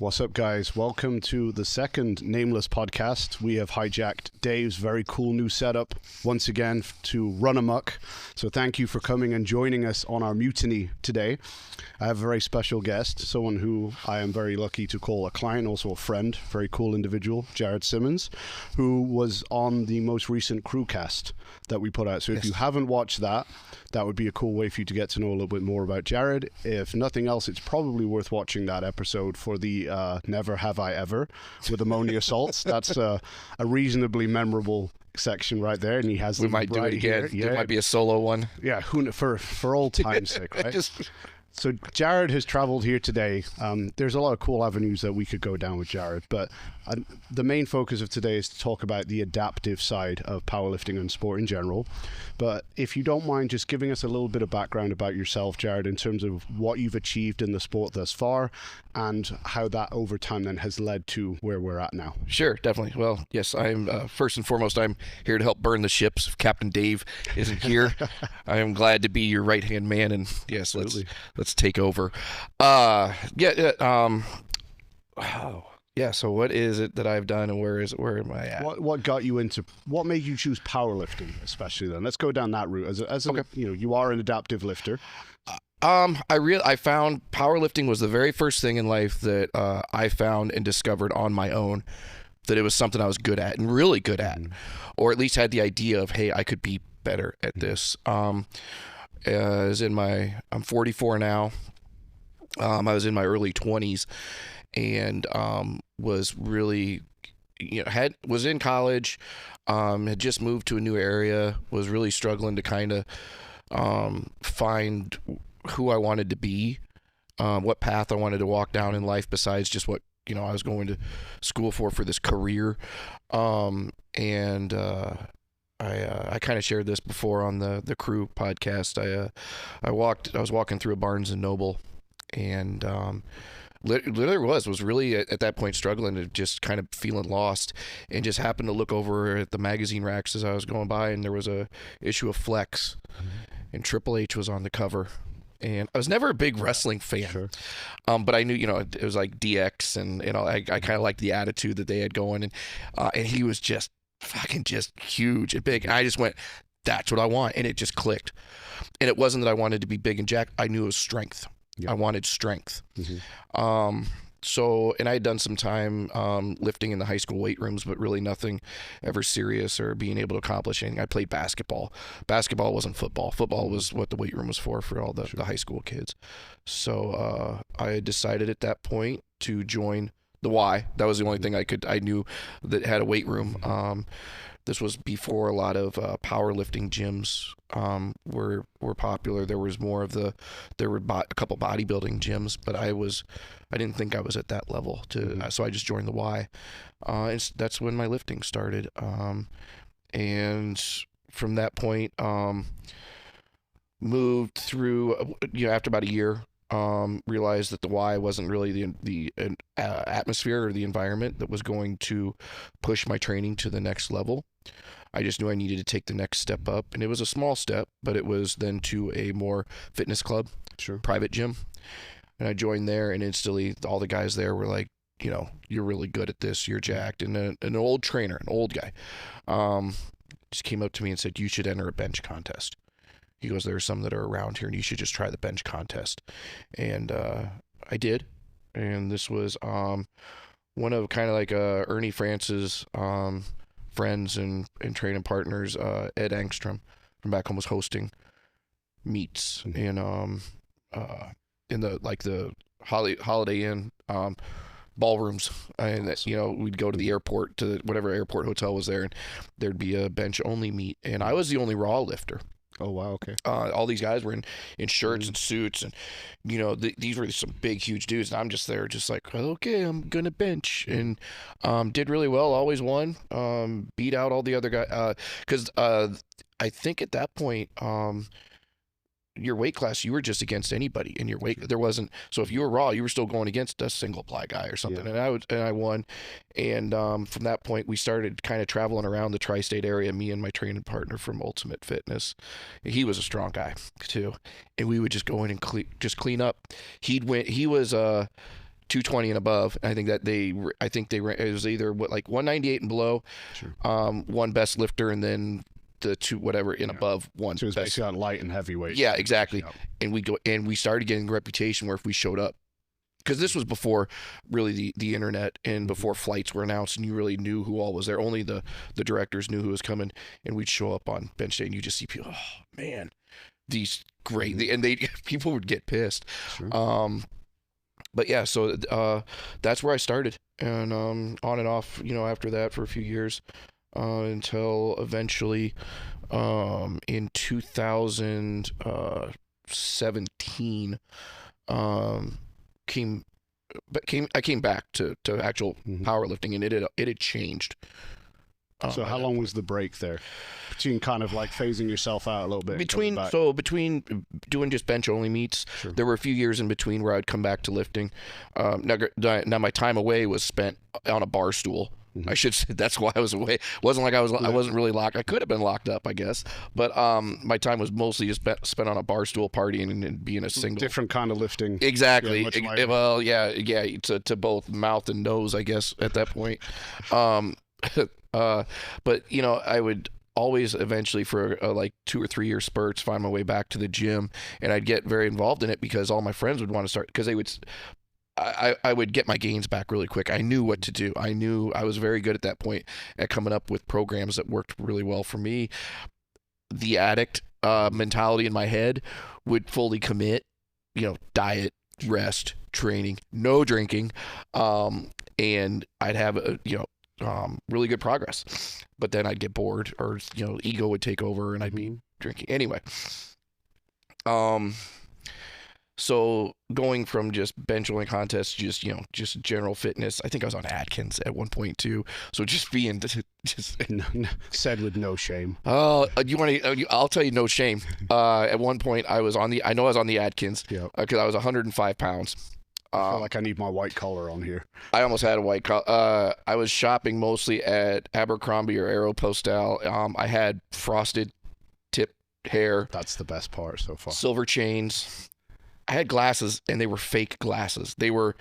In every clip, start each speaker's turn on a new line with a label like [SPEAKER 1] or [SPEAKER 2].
[SPEAKER 1] What's up, guys? Welcome to the second Nameless podcast. We have hijacked Dave's very cool new setup once again to run amok. So thank you for coming and joining us on our mutiny today. I have a very special guest, someone who I am very lucky to call a client, also a friend, very cool individual, Jared Simmons, who was on the most recent Crewcast that we put out. So if you haven't watched that, that would be a cool way for you to get to know a little bit more about Jared. If nothing else, it's probably worth watching that episode for the Never Have I Ever with ammonia salts. That's a reasonably memorable section right there, and he has.
[SPEAKER 2] We might do it again.
[SPEAKER 1] Yeah.
[SPEAKER 2] It might be a solo one.
[SPEAKER 1] Yeah, for old time's sake, right? So Jared has traveled here today. There's a lot of cool avenues that we could go down with Jared, but the main focus of today is to talk about the adaptive side of powerlifting and sport in general. But if you don't mind just giving us a little bit of background about yourself, Jared, in terms of what you've achieved in the sport thus far and how that over time then has led to where we're at now.
[SPEAKER 2] Sure, definitely. Well, yes, I'm first and foremost, I'm here to help burn the ships. If Captain Dave isn't here, I am glad to be your right-hand man, and yes, let's take over. So what is it that I've done, and where am I at?
[SPEAKER 1] What got you into, what made you choose powerlifting, especially then? Let's go down that route.
[SPEAKER 2] Okay.
[SPEAKER 1] You are an adaptive lifter.
[SPEAKER 2] I found powerlifting was the very first thing in life that I found and discovered on my own that it was something I was good at and really good at, or at least had the idea of, hey, I could be better at this. I'm 44 now. I was in my early 20s and was really, was in college, had just moved to a new area, was really struggling to kind of find who I wanted to be, what path I wanted to walk down in life besides just what I was going to school for this career. I kind of shared this before on the Crew podcast. I was walking through a Barnes and Noble, and literally was really at that point struggling to just kind of feeling lost, and just happened to look over at the magazine racks as I was going by, and there was a issue of Flex, and Triple H was on the cover. And I was never a big wrestling fan,
[SPEAKER 1] Sure.
[SPEAKER 2] But I knew, it was like DX, and I kind of liked the attitude that they had going, and he was just fucking just huge and big, and I just went, that's what I want, and it just clicked. And it wasn't that I wanted to be big and jacked. I knew it was strength. Yeah. I wanted strength. And I had done some time lifting in the high school weight rooms, but really nothing ever serious or being able to accomplish anything. I played basketball. Basketball wasn't football. Football was what the weight room was for all the high school kids. So I decided at that point to join the Y. That was the only thing I knew that had a weight room. This was before a lot of powerlifting gyms were popular. There was more of there were a couple bodybuilding gyms, but I didn't think I was at that level so I just joined the Y. And that's when my lifting started. And from that point, moved through, after about a year, realized that the Y wasn't really the atmosphere or the environment that was going to push my training to the next level. I just knew I needed to take the next step up, and it was a small step, but it was then to a more fitness club, private gym. And I joined there, and instantly all the guys there were like, you're really good at this, you're jacked. And an old trainer, an old guy, just came up to me and said, you should enter a bench contest. He goes, there are some that are around here, and you should just try the bench contest. And I did. And this was one of kind of like Ernie France's friends and training partners, Ed Angstrom from back home, was hosting meets in the Holiday Inn ballrooms. And we'd go to the airport, to whatever airport hotel was there, and there'd be a bench only meet. And I was the only raw lifter.
[SPEAKER 1] Oh, wow, okay.
[SPEAKER 2] All these guys were in shirts and suits, and these were some big, huge dudes, and I'm just there, just like, okay, I'm gonna bench, and did really well, always won, beat out all the other guys, because I think at that point, your weight class, you were just against anybody in your weight. There wasn't, so if you were raw, you were still going against a single ply guy or something. Yeah. And I won. And from that point, we started kind of traveling around the tri-state area, me and my training partner from Ultimate Fitness. He was a strong guy too. And we would just go in and clean up. He was 220 and above. And I think that it was either like 198 and below,
[SPEAKER 1] Sure.
[SPEAKER 2] One best lifter, and then the two whatever and above one.
[SPEAKER 1] So it was
[SPEAKER 2] best.
[SPEAKER 1] basically on light and heavyweight.
[SPEAKER 2] Yeah, exactly.
[SPEAKER 1] Yep.
[SPEAKER 2] And we started getting a reputation where if we showed up, because this was before really the internet and before flights were announced, and you really knew who all was there. Only the directors knew who was coming, and we'd show up on bench day, and you just see people. Oh man, these great, and people would get pissed.
[SPEAKER 1] Sure.
[SPEAKER 2] But yeah, so that's where I started, and on and off, after that for a few years, until eventually, in 2017, I came back to actual powerlifting, and it had changed.
[SPEAKER 1] So how long was the break there between kind of like phasing yourself out a little bit?
[SPEAKER 2] Between doing just bench only meets,
[SPEAKER 1] Sure.
[SPEAKER 2] there were a few years in between where I'd come back to lifting. Now my time away was spent on a bar stool. I should say that's why I was away. It wasn't like I wasn't really locked. I could have been locked up, I guess. But my time was mostly just spent on a bar stool partying and being a single.
[SPEAKER 1] Different kind of lifting.
[SPEAKER 2] Exactly.
[SPEAKER 1] Yeah,
[SPEAKER 2] well, yeah, to both mouth and nose, I guess, at that point. But I would always eventually for like 2 or 3 year spurts find my way back to the gym, and I'd get very involved in it because all my friends would want to start, because they would. I would get my gains back really quick. I knew what to do. I knew I was very good at that point at coming up with programs that worked really well for me. The addict mentality in my head would fully commit, diet, rest, training, no drinking, and I'd have really good progress. But then I'd get bored, or ego would take over, and I'd be drinking anyway. So going from just bench only contests, just general fitness. I think I was on Atkins at one point too. So just being
[SPEAKER 1] said with no shame.
[SPEAKER 2] Oh, I'll tell you no shame. At one point I was on the Atkins because I was 105 pounds.
[SPEAKER 1] I feel like I need my white collar on here.
[SPEAKER 2] I almost had a white collar. I was shopping mostly at Abercrombie or Aeropostale. I had frosted tip hair.
[SPEAKER 1] That's the best part so far.
[SPEAKER 2] Silver chains. I had glasses, and they were fake glasses. They were,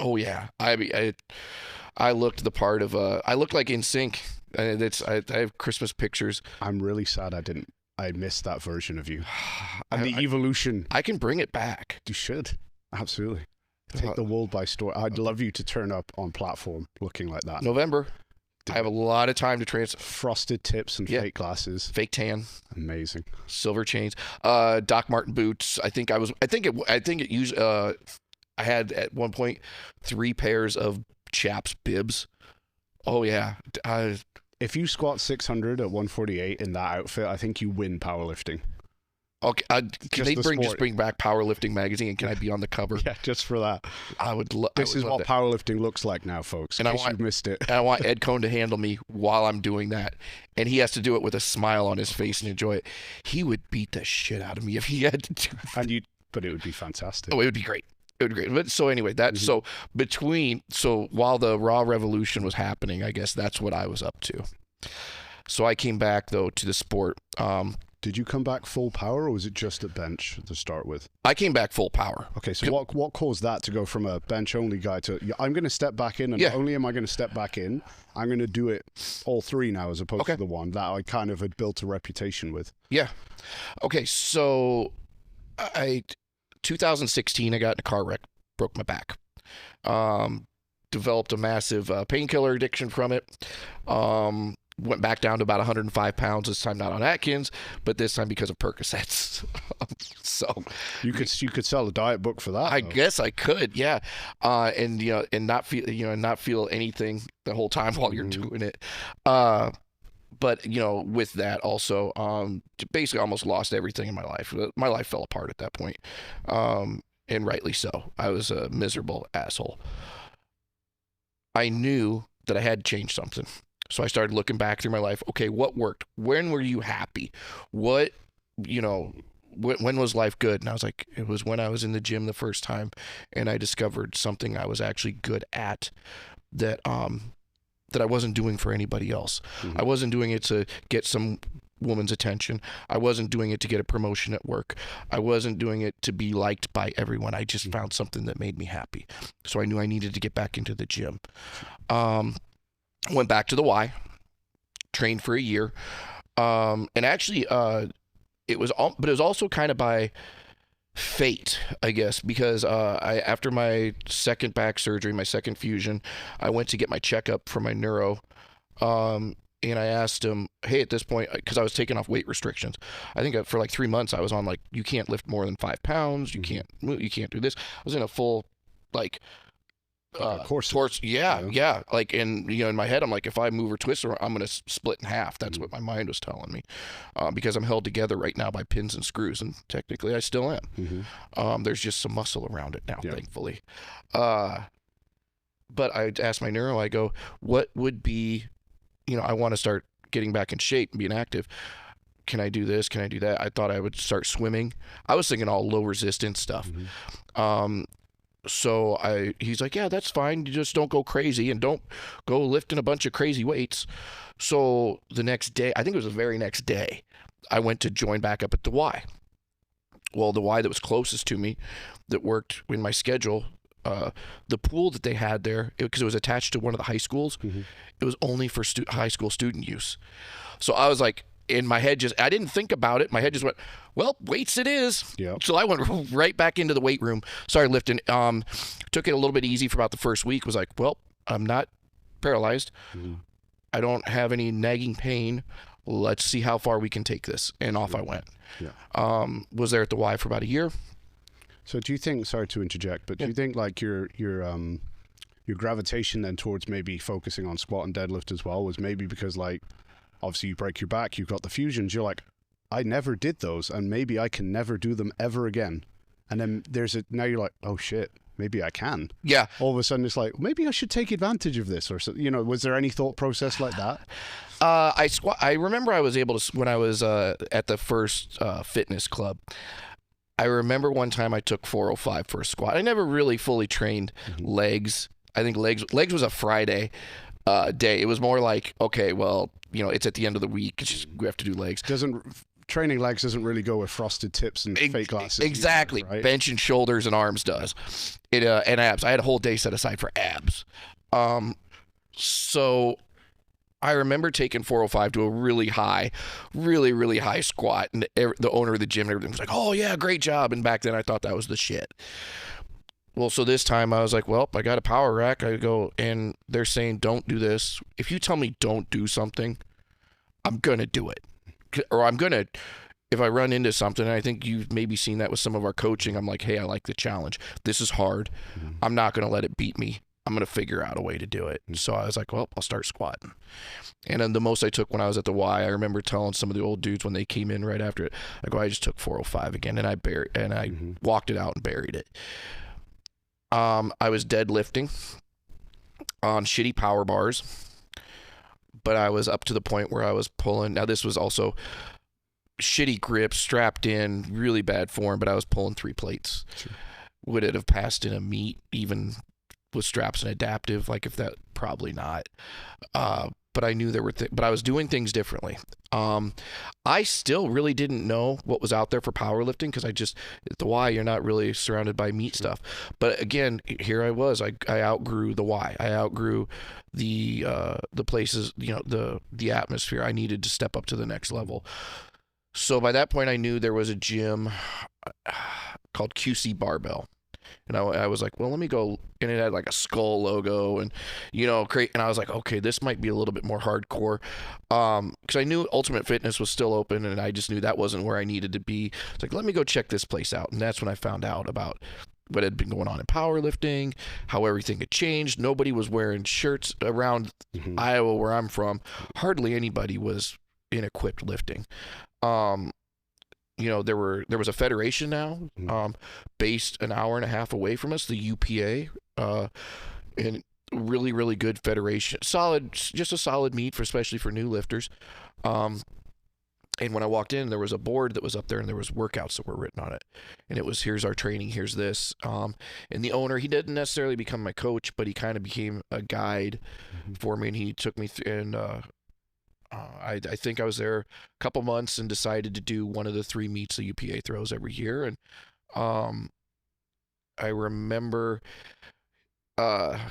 [SPEAKER 2] oh yeah. I looked the part of I looked like NSYNC. I have Christmas pictures.
[SPEAKER 1] I'm really sad I missed that version of you. And the evolution.
[SPEAKER 2] I can bring it back.
[SPEAKER 1] You should. Absolutely. Take the world by storm. I'd love you to turn up on platform looking like that.
[SPEAKER 2] November. I have a lot of time to transfer.
[SPEAKER 1] Frosted tips and fake glasses.
[SPEAKER 2] Fake tan.
[SPEAKER 1] Amazing.
[SPEAKER 2] Silver chains. Doc Marten boots. I think it used. I had at one point 3 pairs of Chaps bibs. Oh yeah.
[SPEAKER 1] If you squat 600 at 148 in that outfit, I think you win powerlifting.
[SPEAKER 2] Okay, can they bring back Powerlifting magazine? Can I be on the cover?
[SPEAKER 1] Yeah, just for that.
[SPEAKER 2] I would.
[SPEAKER 1] This is what powerlifting looks like now, folks. In case you missed it.
[SPEAKER 2] And I want Ed Cohn to handle me while I'm doing that, and he has to do it with a smile on his face and enjoy it. He would beat the shit out of me if he had to do that.
[SPEAKER 1] But it would be fantastic.
[SPEAKER 2] Oh, it would be great. It would be great. But so anyway, so while the Raw Revolution was happening, I guess that's what I was up to. So I came back though to the sport.
[SPEAKER 1] Did you come back full power, or was it just at bench to start with?
[SPEAKER 2] I came back full power.
[SPEAKER 1] Okay, so what caused that to go from a bench-only guy to, I'm going to step back in, and not only am I going to step back in, I'm going to do it all 3 now as opposed to the one that I kind of had built a reputation with. Yeah.
[SPEAKER 2] Okay, so 2016, I got in a car wreck, broke my back. Developed a massive painkiller addiction from it. Went back down to about 105 pounds, this time not on Atkins, but this time because of Percocets. So
[SPEAKER 1] you could sell a diet book for that.
[SPEAKER 2] I guess I could, yeah. And not feel anything the whole time while you're doing it. But with that also, basically almost lost everything in my life. My life fell apart at that point, and rightly so. I was a miserable asshole. I knew that I had to change something. So I started looking back through my life. Okay, what worked? When were you happy? When was life good? And I was like, it was when I was in the gym the first time, and I discovered something I was actually good at that I wasn't doing for anybody else. I wasn't doing it to get some woman's attention. I wasn't doing it to get a promotion at work. I wasn't doing it to be liked by everyone. I just found something that made me happy. So I knew I needed to get back into the gym. Went back to the Y, trained for a year. And actually, it was also kind of by fate, I guess, because after my second back surgery, my second fusion, I went to get my checkup for my neuro. And I asked him, hey, at this point, because I was taking off weight restrictions. I think for like 3 months I was on like, you can't lift more than 5 pounds. You can't do this. I was in a full like
[SPEAKER 1] course.
[SPEAKER 2] Yeah. Like, and in my head, I'm like, if I move or twist, I'm going to split in half. That's what my mind was telling me, because I'm held together right now by pins and screws, and technically I still am. There's just some muscle around it now, thankfully. But I asked my neuro, I go, what would be, I want to start getting back in shape and being active. Can I do this? Can I do that? I thought I would start swimming. I was thinking all low resistance stuff. So he's like, yeah, that's fine. You just don't go crazy and don't go lifting a bunch of crazy weights. So the next day, I think it was the very next day, I went to join back up at the Y. Well, the Y that was closest to me, that worked in my schedule, the pool that they had there, because it was attached to one of the high schools, it was only for high school student use. So I was like, in my head, I didn't think about it. My head just went, well, weights it is. Yep. So I went right back into the weight room, started lifting. Took it a little bit easy for about the first week. Was like, well, I'm not paralyzed. I don't have any nagging pain. Let's see how far we can take this. And off I went. Was there at the Y for about a year.
[SPEAKER 1] So do you think, sorry to interject, but do you think like your gravitation then towards maybe focusing on squat and deadlift as well was maybe because, like, obviously you break your back, you've got the fusions, you're like, I never did those and maybe I can never do them ever again. And then now you're like, oh shit, maybe I can.
[SPEAKER 2] Yeah.
[SPEAKER 1] All of a sudden it's like, maybe I should take advantage of this, or so, was there any thought process like that?
[SPEAKER 2] I remember I was able to, when I was at the first fitness club, I remember one time I took 405 for a squat. I never really fully trained legs. I think legs was a Friday day. It was more like, okay, well, it's at the end of the week. We have to do legs.
[SPEAKER 1] Training legs doesn't really go with frosted tips and fake glasses.
[SPEAKER 2] Exactly. Right? Bench and shoulders and arms does. And abs. I had a whole day set aside for abs. So I remember taking 405 to a really high squat, and the owner of the gym and everything was like, oh yeah, great job. And back then I thought that was the shit. Well, so this time I was like, well, I got a power rack. I go, and they're saying, don't do this. If you tell me don't do something, I'm going to do it. Or if I run into something, and I think you've maybe seen that with some of our coaching, I'm like, hey, I like the challenge. This is hard. I'm not going to let it beat me. I'm going to figure out a way to do it. And so I was like, well, I'll start squatting. And then the most I took when I was at the Y, I remember telling some of the old dudes when they came in right after it, I go, I just took 405 again, and I walked it out and buried it. I was deadlifting on shitty power bars, but I was up to the point where I was pulling. Now this was also shitty grip, strapped in, really bad form, but I was pulling 3 plates. Sure. Would it have passed in a meet even with straps and adaptive? Like, if that, probably not. But I knew there were but I was doing things differently. I still really didn't know what was out there for powerlifting, because at the Y, you're not really surrounded by meat stuff. But again, here I was. I outgrew the Y. I outgrew the places, the atmosphere. I needed to step up to the next level. So by that point, I knew there was a gym called QC Barbell. And I was like, well, let me go. And it had like a skull logo and, and I was like, okay, this might be a little bit more hardcore. Because I knew Ultimate Fitness was still open, and I just knew that wasn't where I needed to be. It's like, let me go check this place out. And that's when I found out about what had been going on in powerlifting, how everything had changed. Nobody was wearing shirts around Iowa, where I'm from. Hardly anybody was in equipped lifting. There was a federation now, based an hour and a half away from us, the UPA, and really, really good federation. Just a solid meet especially for new lifters. And when I walked in, there was a board that was up there, and there was workouts that were written on it. And it was, here's our training, here's this. And the owner, he didn't necessarily become my coach, but he kind of became a guide for me, and he took me and I think I was there a couple months and decided to do one of the 3 meets the UPA throws every year. And I remember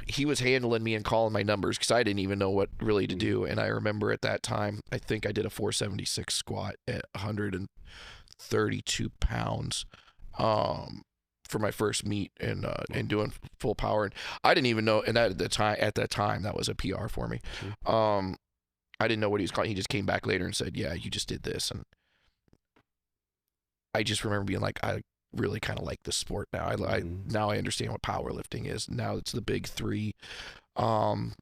[SPEAKER 2] he was handling me and calling my numbers because I didn't even know what really to do. And I remember at that time, I think I did a 476 squat at 132 pounds for my first meet and doing full power. And I didn't even know, and that at that time that was a PR for me. I didn't know what he was calling. He just came back later and said, "Yeah, you just did this." And I just remember being like, I really kind of like this sport now. Now I understand what powerlifting is. Now it's the big 3, and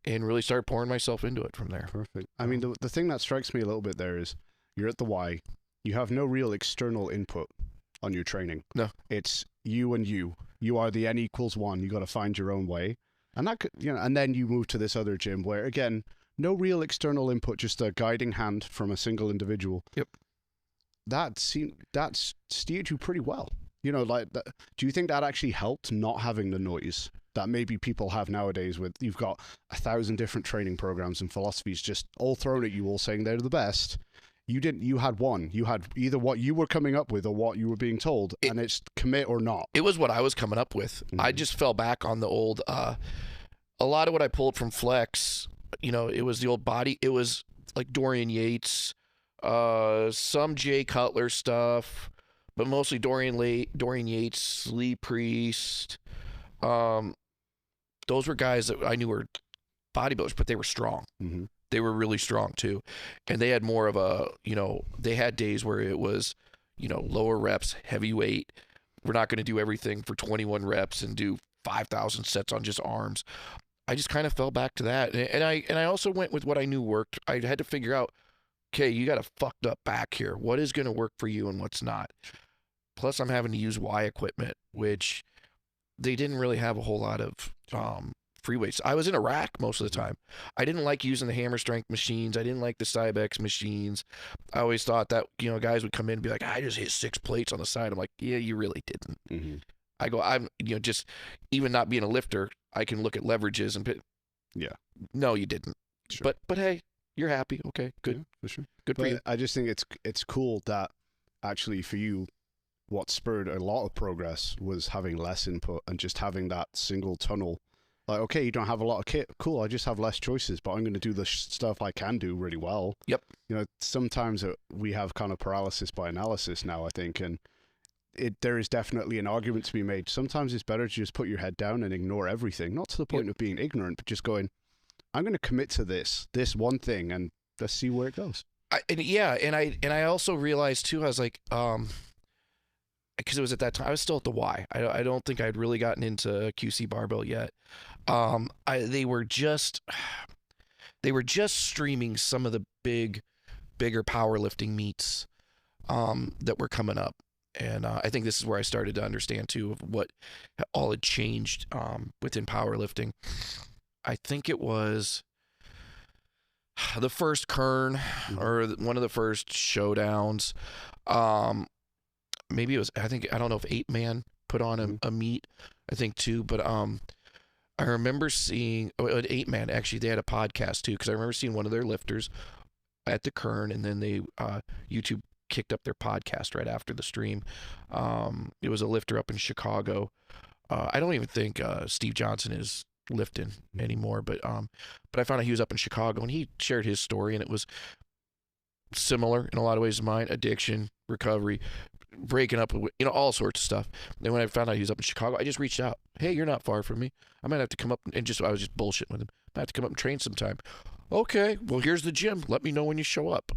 [SPEAKER 2] really started pouring myself into it from there.
[SPEAKER 1] Perfect. I mean, the thing that strikes me a little bit there is you're at the Y. You have no real external input on your training.
[SPEAKER 2] No,
[SPEAKER 1] it's you and you. You are the N=1. You got to find your own way, and that could, and then you move to this other gym where again, no real external input, just a guiding hand from a single individual.
[SPEAKER 2] Yep.
[SPEAKER 1] That steered you pretty well. Like that. Do you think that actually helped not having the noise that maybe people have nowadays with you've got 1,000 different training programs and philosophies just all thrown at you, all saying they're the best? You didn't. You had one. You had either what you were coming up with or what you were being told, and it's commit or not.
[SPEAKER 2] It was what I was coming up with. I just fell back on the old. A lot of what I pulled from Flex, it was the old body. It was like Dorian Yates, some Jay Cutler stuff, but mostly Dorian Yates, Lee Priest. Those were guys that I knew were bodybuilders, but they were strong.
[SPEAKER 1] Mm-hmm.
[SPEAKER 2] They were really strong too. And they had more of a, they had days where it was, lower reps, heavy weight. We're not going to do everything for 21 reps and do 5,000 sets on just arms. I just kind of fell back to that. And I also went with what I knew worked. I had to figure out, okay, you got a fucked up back here. What is going to work for you and what's not? Plus I'm having to use Y equipment, which they didn't really have a whole lot of, free weights. I was in a rack most of the time. I didn't like using the hammer strength machines. I didn't like the Cybex machines. I always thought that, guys would come in and be like, I just hit 6 plates on the side. I'm like, yeah, you really didn't.
[SPEAKER 1] Mm-hmm.
[SPEAKER 2] I go, I'm, just even not being a lifter, I can look at leverages and
[SPEAKER 1] yeah.
[SPEAKER 2] No, you didn't.
[SPEAKER 1] Sure.
[SPEAKER 2] But hey, you're happy. Okay, good.
[SPEAKER 1] Yeah, for sure.
[SPEAKER 2] Good for you.
[SPEAKER 1] I just think it's cool that actually for you, what spurred a lot of progress was having less input and just having that single tunnel. Like, okay, you don't have a lot of kit. Cool, I just have less choices, but I'm going to do the stuff I can do really well.
[SPEAKER 2] Yep.
[SPEAKER 1] Sometimes we have kind of paralysis by analysis now, I think, and there is definitely an argument to be made. Sometimes it's better to just put your head down and ignore everything, not to the point of being ignorant, but just going, I'm going to commit to this one thing, and let's see where it goes.
[SPEAKER 2] I also realized too, I was like, because it was at that time I was still at the Y. I don't think I'd really gotten into QC barbell yet. They were just streaming some of the bigger powerlifting meets that were coming up, and I think this is where I started to understand too of what all had changed within powerlifting. I think it was the first Kern or one of the first showdowns. Maybe it was, I don't know if 8-Man put on a meet, I think too, but I remember seeing, 8-Man, actually, they had a podcast too, because I remember seeing one of their lifters at the Kern, and then they, YouTube kicked up their podcast right after the stream. It was a lifter up in Chicago. I don't even think Steve Johnson is lifting anymore, but I found out he was up in Chicago, and he shared his story, and it was similar in a lot of ways to mine: addiction, recovery, breaking up, all sorts of stuff. Then when I found out he was up in Chicago, I just reached out. Hey, you're not far from me. I might have to come up and I was just bullshitting with him. I might have to come up and train sometime. Okay, well, here's the gym. Let me know when you show up.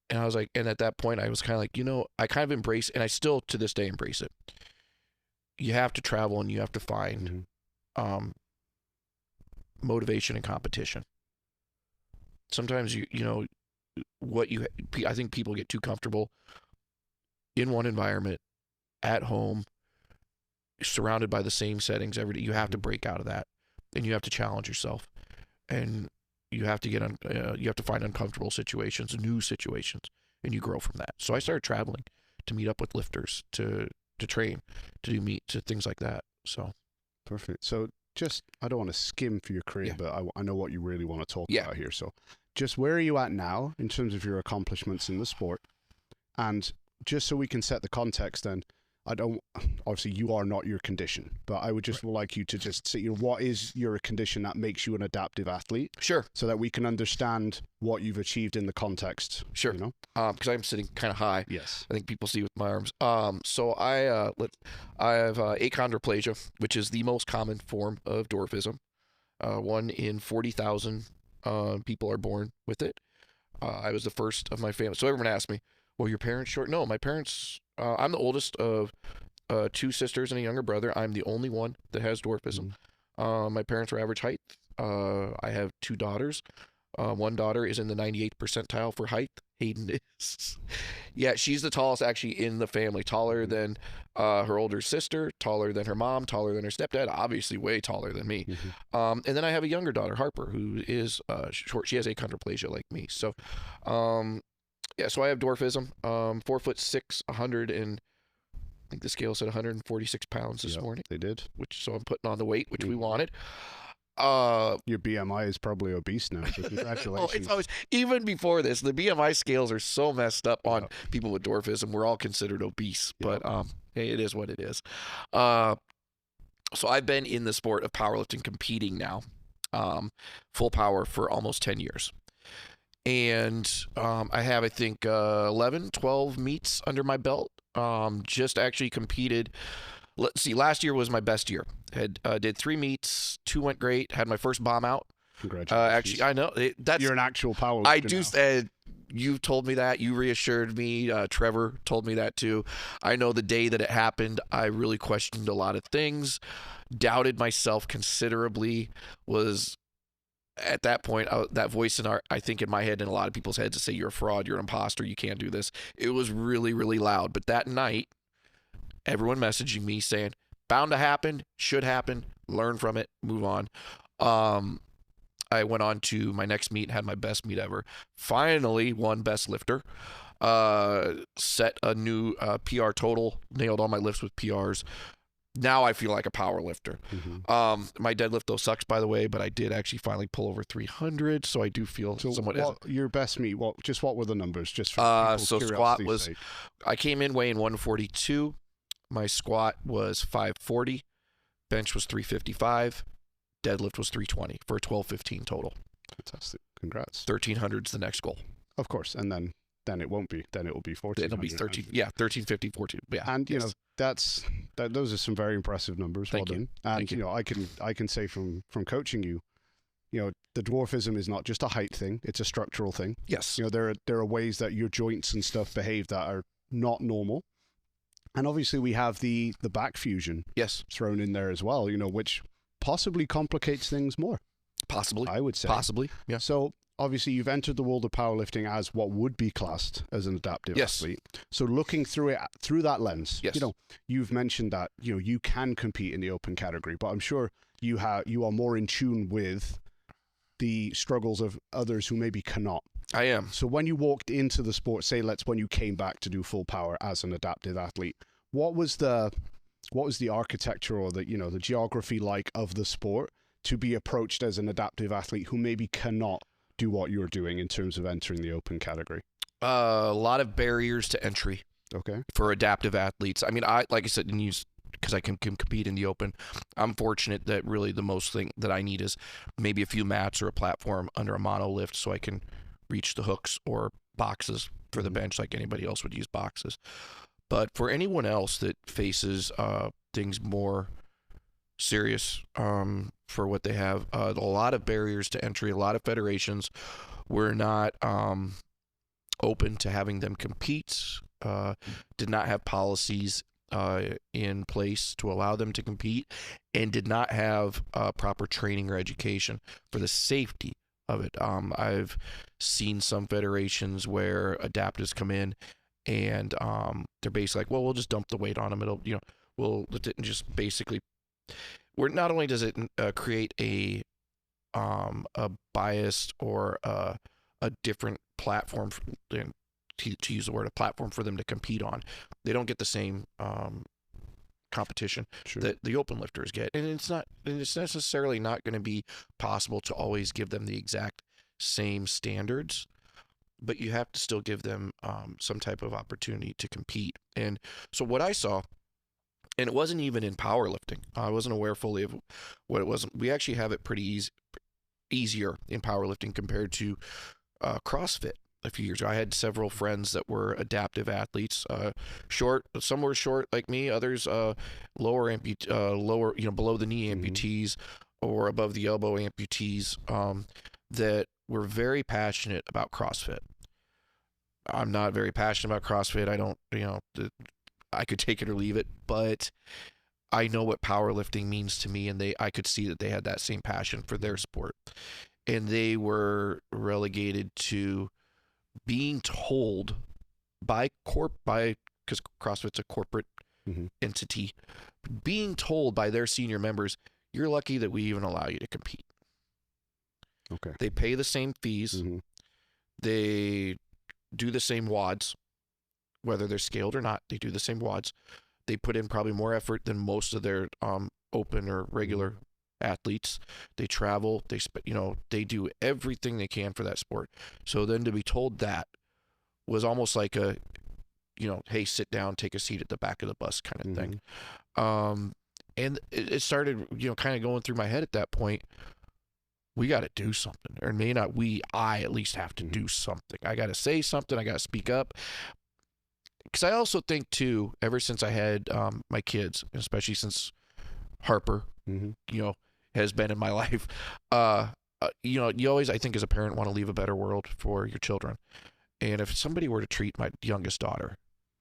[SPEAKER 2] And I was like, and at that point, I was kind of like, I kind of embrace, and I still to this day embrace it. You have to travel and you have to find motivation and competition. Sometimes I think people get too comfortable in one environment, at home, surrounded by the same settings every day. You have to break out of that, and you have to challenge yourself, and you have to you have to find uncomfortable situations, new situations, and you grow from that. So I started traveling to meet up with lifters, to train, to do meet, to things like that. So
[SPEAKER 1] perfect. So I don't want to skim for your career, but I know what you really want to talk about here. So just where are you at now in terms of your accomplishments in the sport? And just so we can set the context, then obviously you are not your condition, but I would just like you to just say, what is your condition that makes you an adaptive athlete?
[SPEAKER 2] Sure.
[SPEAKER 1] So that we can understand what you've achieved in the context.
[SPEAKER 2] Sure. Because I'm sitting kind of high.
[SPEAKER 1] Yes.
[SPEAKER 2] I think people see with my arms. So I have achondroplasia, which is the most common form of dwarfism. 1 in 40,000 people are born with it. I was the first of my family. So everyone asks me, well, your parents short? No, my parents, I'm the oldest of 2 sisters and a younger brother. I'm the only one that has dwarfism. My parents were average height. I have 2 daughters. One daughter is in the 98th percentile for height. Hayden is. Yeah, she's the tallest actually in the family. Taller than her older sister, taller than her mom, taller than her stepdad, obviously way taller than me. And then I have a younger daughter, Harper, who is short. She has achondroplasia like me. So, yeah, so I have dwarfism. 4'6", 100 and I think the scale said 146 pounds this morning.
[SPEAKER 1] They did.
[SPEAKER 2] So I'm putting on the weight, which we wanted.
[SPEAKER 1] Your BMI is probably obese now, so congratulations.
[SPEAKER 2] It's always, even before this, the BMI scales are so messed up on people with dwarfism. We're all considered obese, but hey, it is what it is. So I've been in the sport of powerlifting, competing now, full power for almost 10 years. And I have, I think, 11, 12 meets under my belt. Just actually competed. Let's see, last year was my best year. Did 3 meets, 2 went great. Had my first bomb out.
[SPEAKER 1] Congratulations.
[SPEAKER 2] Actually, I know that's.
[SPEAKER 1] You're an actual powerlifter.
[SPEAKER 2] I do. You told me that. You reassured me. Trevor told me that too. I know the day that it happened, I really questioned a lot of things, doubted myself considerably. Was at that point, that voice I think in my head and a lot of people's heads to say you're a fraud, you're an imposter, you can't do this. It was really, really loud. But that night, everyone messaging me saying, bound to happen, should happen, learn from it, move on. I went on to my next meet, had my best meet ever. Finally won best lifter. Set a new PR total, nailed all my lifts with PRs. Now I feel like a power lifter. My deadlift though sucks, by the way, but I did actually finally pull over 300, so I do feel somewhat.
[SPEAKER 1] Your best meet? What were the numbers? Just for
[SPEAKER 2] so squat was.
[SPEAKER 1] Sake.
[SPEAKER 2] I came in weighing 142. My squat was 540. Bench was 355. Deadlift was 320 for a 1215 total.
[SPEAKER 1] Fantastic! Congrats.
[SPEAKER 2] 1300's the next goal.
[SPEAKER 1] Of course, and then it won't be. Then it will be 14.
[SPEAKER 2] It'll be 13. Yeah, 1350, 14. Yeah,
[SPEAKER 1] and you know those are some very impressive numbers.
[SPEAKER 2] Thank
[SPEAKER 1] well
[SPEAKER 2] you.
[SPEAKER 1] done. And you know I can say from coaching you, the dwarfism is not just a height thing; it's a structural thing.
[SPEAKER 2] Yes.
[SPEAKER 1] There are ways that your joints and stuff behave that are not normal. And obviously we have the back fusion thrown in there as well, which possibly complicates things more.
[SPEAKER 2] Possibly.
[SPEAKER 1] I would say.
[SPEAKER 2] Possibly, yeah.
[SPEAKER 1] So obviously you've entered the world of powerlifting as what would be classed as an adaptive athlete. So looking through it through that lens, you've mentioned that, you can compete in the open category, but I'm sure you are more in tune with the struggles of others who maybe cannot.
[SPEAKER 2] I am.
[SPEAKER 1] So when you walked into the sport, say when you came back to do full power as an adaptive athlete, what was the architecture or the geography like of the sport to be approached as an adaptive athlete who maybe cannot do what you're doing in terms of entering the open category?
[SPEAKER 2] A lot of barriers to entry.
[SPEAKER 1] Okay. For
[SPEAKER 2] adaptive athletes. I mean, like I said, because I can compete in the open. I'm fortunate that really the most thing that I need is maybe a few mats or a platform under a monolift so I can reach the hooks or boxes for the bench like anybody else would use boxes. But for anyone else that faces things more serious for what they have, a lot of barriers to entry, a lot of federations were not open to having them compete, did not have policies in place to allow them to compete, and did not have proper training or education for the safety of it. I've seen some federations where adaptives come in and they're basically like, well, we'll just dump the weight on them. We'll just basically, not only does it create a biased or a different platform, to use the word, a platform for them to compete on. They don't get the same competition that the open lifters get, and it's necessarily not going to be possible to always give them the exact same standards, but you have to still give them some type of opportunity to compete. And so what I saw, and it wasn't even in powerlifting, I wasn't aware fully of what it was. We actually have it pretty easier in powerlifting compared to CrossFit. A few years ago, I had several friends that were adaptive athletes, short. Some were short like me. Others lower, below the knee amputees or above the elbow amputees that were very passionate about CrossFit. I'm not very passionate about CrossFit. I don't, I could take it or leave it, but I know what powerlifting means to me, and I could see that they had that same passion for their sport, and they were relegated to being told because CrossFit's a corporate entity, being told by their senior members, you're lucky that we even allow you to compete.
[SPEAKER 1] Okay.
[SPEAKER 2] They pay the same fees. They do the same WODs, whether they're scaled or not. They do the same WODs. They put in probably more effort than most of their open or regular athletes. They travel, they do everything they can for that sport. So then to be told that was almost like a, hey, sit down, take a seat at the back of the bus kind of thing. And it started, kind of going through my head at that point. We got to do something, or I at least have to do something. I got to say something. I got to speak up. Because I also think too, ever since I had my kids, especially since Harper, has been in my life, you always, I think as a parent, want to leave a better world for your children. And if somebody were to treat my youngest daughter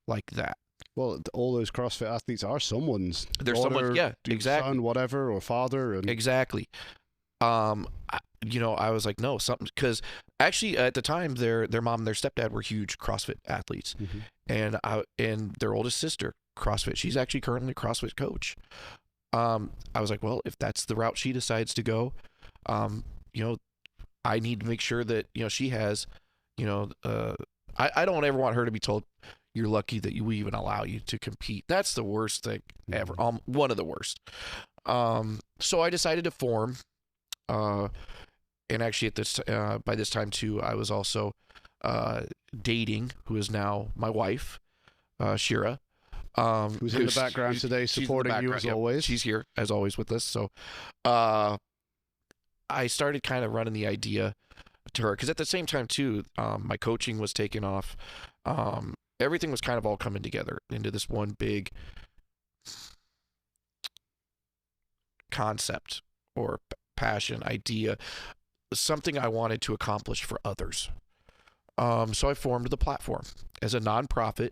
[SPEAKER 2] like that.
[SPEAKER 1] Well, all those CrossFit athletes are someone's daughter,
[SPEAKER 2] someone, exactly.
[SPEAKER 1] son, whatever, or father. And
[SPEAKER 2] exactly. I was like, no, something, because actually at the time their mom and their stepdad were huge CrossFit athletes, and their oldest sister, CrossFit. She's actually currently a CrossFit coach. I was like, well, if that's the route she decides to go, I need to make sure that, she has, I don't ever want her to be told, you're lucky that we even allow you to compete. That's the worst thing ever. One of the worst. So I decided to form, and actually by this time too, I was also dating, who is now my wife, Shira.
[SPEAKER 1] Who's in the background today, supporting you as always.
[SPEAKER 2] She's here as always with us. So I started kind of running the idea to her, because at the same time too, my coaching was taking off. Everything was kind of all coming together into this one big concept or passion, idea, something I wanted to accomplish for others. So I formed the platform as a nonprofit,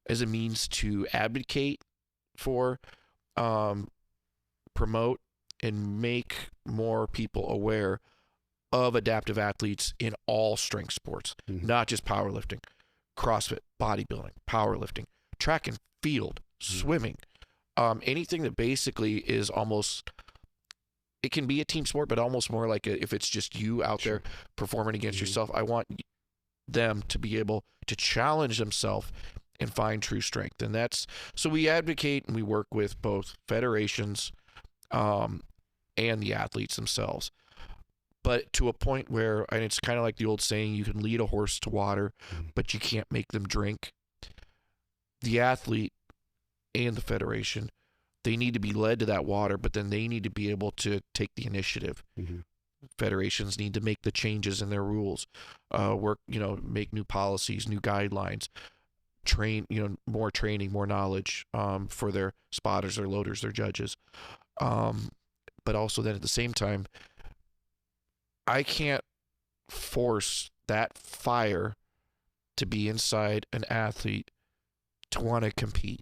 [SPEAKER 2] as a means to advocate for, promote, and make more people aware of adaptive athletes in all strength sports, not just powerlifting, CrossFit, bodybuilding, powerlifting, track and field, swimming, anything that basically is almost, it can be a team sport, but almost more like if it's just you out there performing against yourself. I want them to be able to challenge themselves and find true strength. And so we advocate and we work with both federations and the athletes themselves. But to a point where, and it's kind of like the old saying, you can lead a horse to water, but you can't make them drink. The athlete and the federation, they need to be led to that water, but then they need to be able to take the initiative. Federations need to make the changes in their rules, make new policies, new guidelines, train, more training, more knowledge for their spotters, their loaders, their judges. But also then at the same time, I can't force that fire to be inside an athlete to want to compete.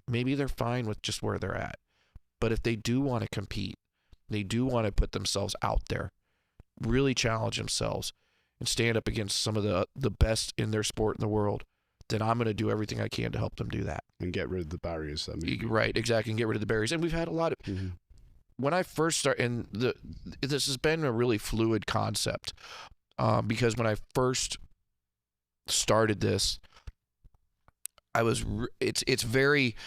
[SPEAKER 2] Maybe they're fine with just where they're at. But if they do want to compete, they do want to put themselves out there, really challenge themselves, and stand up against some of the best in their sport in the world, then I'm going to do everything I can to help them do that.
[SPEAKER 1] And get rid of the barriers.
[SPEAKER 2] Right, exactly, and get rid of the barriers. And we've had a lot of... When I first started, and this has been a really fluid concept, because when I first started this, it's very,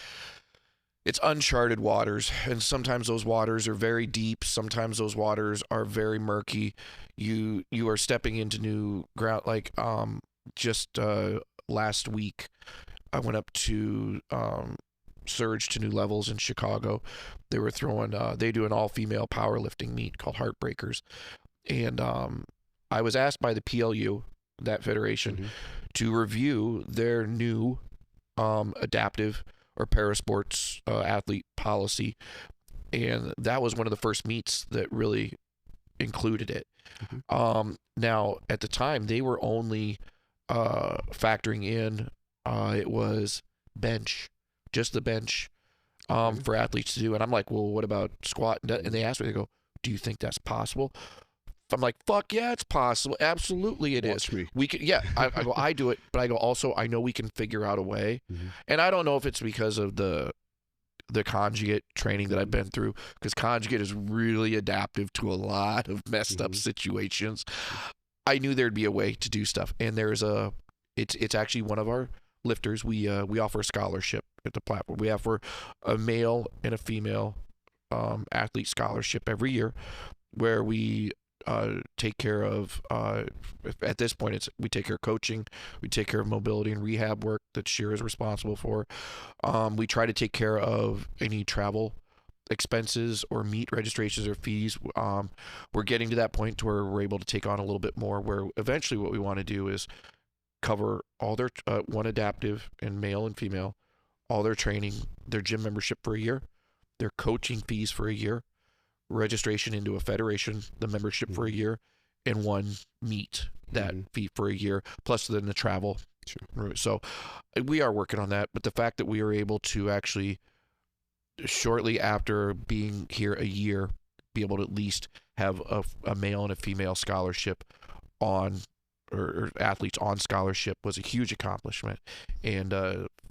[SPEAKER 2] it's uncharted waters, and sometimes those waters are very deep. Sometimes those waters are very murky. You are stepping into new ground. Like just last week, I went up to Surge to new levels in Chicago. They were throwing. They do an all-female powerlifting meet called Heartbreakers, and I was asked by the PLU, that federation, to review their new adaptive or parasports athlete policy, and that was one of the first meets that really included it. Now, at the time, they were only factoring in it was bench, just the bench for athletes to do. And I'm like, well, what about squat? And they asked me, they go, do you think that's possible? I'm like, fuck yeah, it's possible. Absolutely it is. We can, yeah. I go, I do it, but I go, also, I know we can figure out a way. And I don't know if it's because of the conjugate training that I've been through, because conjugate is really adaptive to a lot of messed up situations. I knew there'd be a way to do stuff. And it's actually one of our lifters. We offer a scholarship at the platform. We offer a male and a female athlete scholarship every year, where we take care of, at this point, we take care of coaching, we take care of mobility and rehab work that Shira is responsible for. We try to take care of any travel expenses or meet registrations or fees. We're getting to that point to where we're able to take on a little bit more, where eventually what we want to do is cover all their, one adaptive and male and female, all their training, their gym membership for a year, their coaching fees for a year, registration into a federation, the membership for a year, and one meet, that fee for a year, plus then the travel. So we are working on that, but the fact that we are able to actually, shortly after being here a year, be able to at least have a male and a female scholarship on, or athletes on scholarship, was a huge accomplishment. And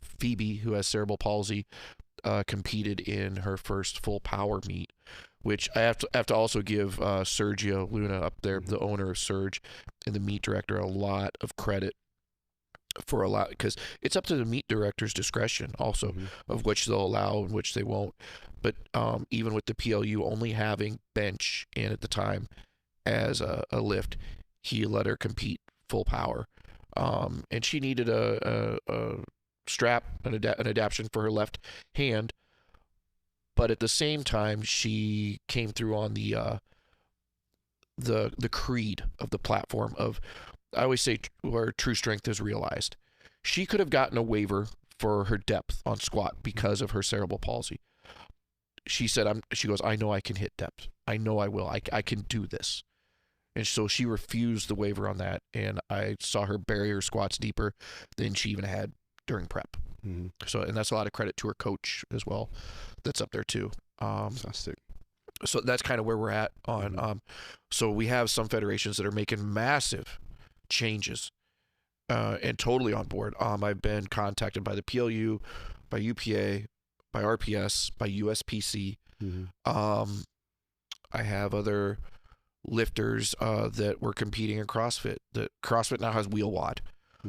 [SPEAKER 2] Phoebe, who has cerebral palsy, competed in her first full power meet, which I have to also give Sergio Luna up there, the owner of Surge and the meet director, a lot of credit for a lot, because it's up to the meet director's discretion also of which they'll allow and which they won't. But even with the PLU only having bench in at the time as a lift, he let her compete full power, and she needed a strap, an adaptation for her left hand. But at the same time, she came through on the creed of the platform of, I always say, where true strength is realized. She could have gotten a waiver for her depth on squat because of her cerebral palsy. She said, she goes, I know I can hit depth. I know I will. I can do this. And so she refused the waiver on that. And I saw her bury her squats deeper than she even had during prep. So, and that's a lot of credit to her coach as well. That's up there too.
[SPEAKER 1] Fantastic.
[SPEAKER 2] So that's kind of where we're at on. So we have some federations that are making massive changes, and totally on board. I've been contacted by the PLU, by UPA, by RPS, by USPC. I have other lifters that were competing in CrossFit. That CrossFit now has wheel wad.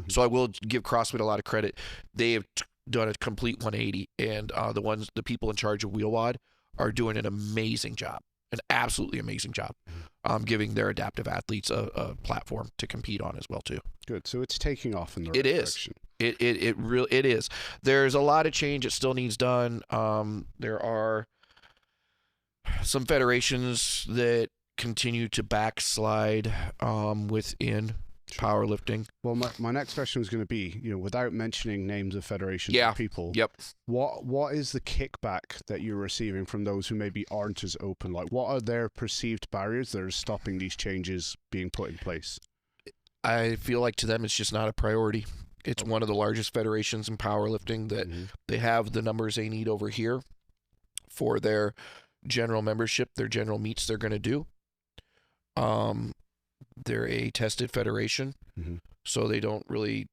[SPEAKER 2] So I will give CrossFit a lot of credit. They have done a complete 180, and the people in charge of wheel wad are doing an amazing job, an absolutely amazing job, giving their adaptive athletes a platform to compete on as well too.
[SPEAKER 1] Good. So it's taking off in the right direction.
[SPEAKER 2] It really is. There's a lot of change that still needs done. There are some federations that continue to backslide within powerlifting.
[SPEAKER 1] Well, my next question was going to be, without mentioning names of federations or people, what is the kickback that you're receiving from those who maybe aren't as open? Like, what are their perceived barriers that are stopping these changes being put in place?
[SPEAKER 2] I feel like to them it's just not a priority. It's one of the largest federations in powerlifting that they have the numbers they need over here for their general membership, their general meets they're going to do. They're a tested federation, so they don't need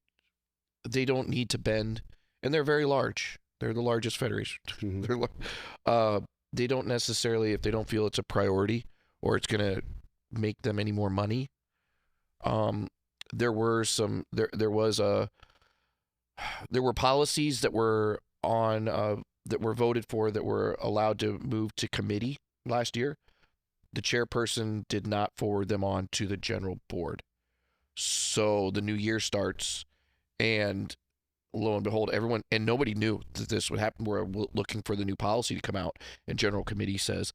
[SPEAKER 2] to bend, and they're very large. They're the largest federation. They don't necessarily, if they don't feel it's a priority or it's going to make them any more money. There were policies that were on that were voted for that were allowed to move to committee last year, the chairperson did not forward them on to the general board. So the new year starts, and lo and behold, everyone, and nobody knew that this would happen. We're looking for the new policy to come out, and general committee says,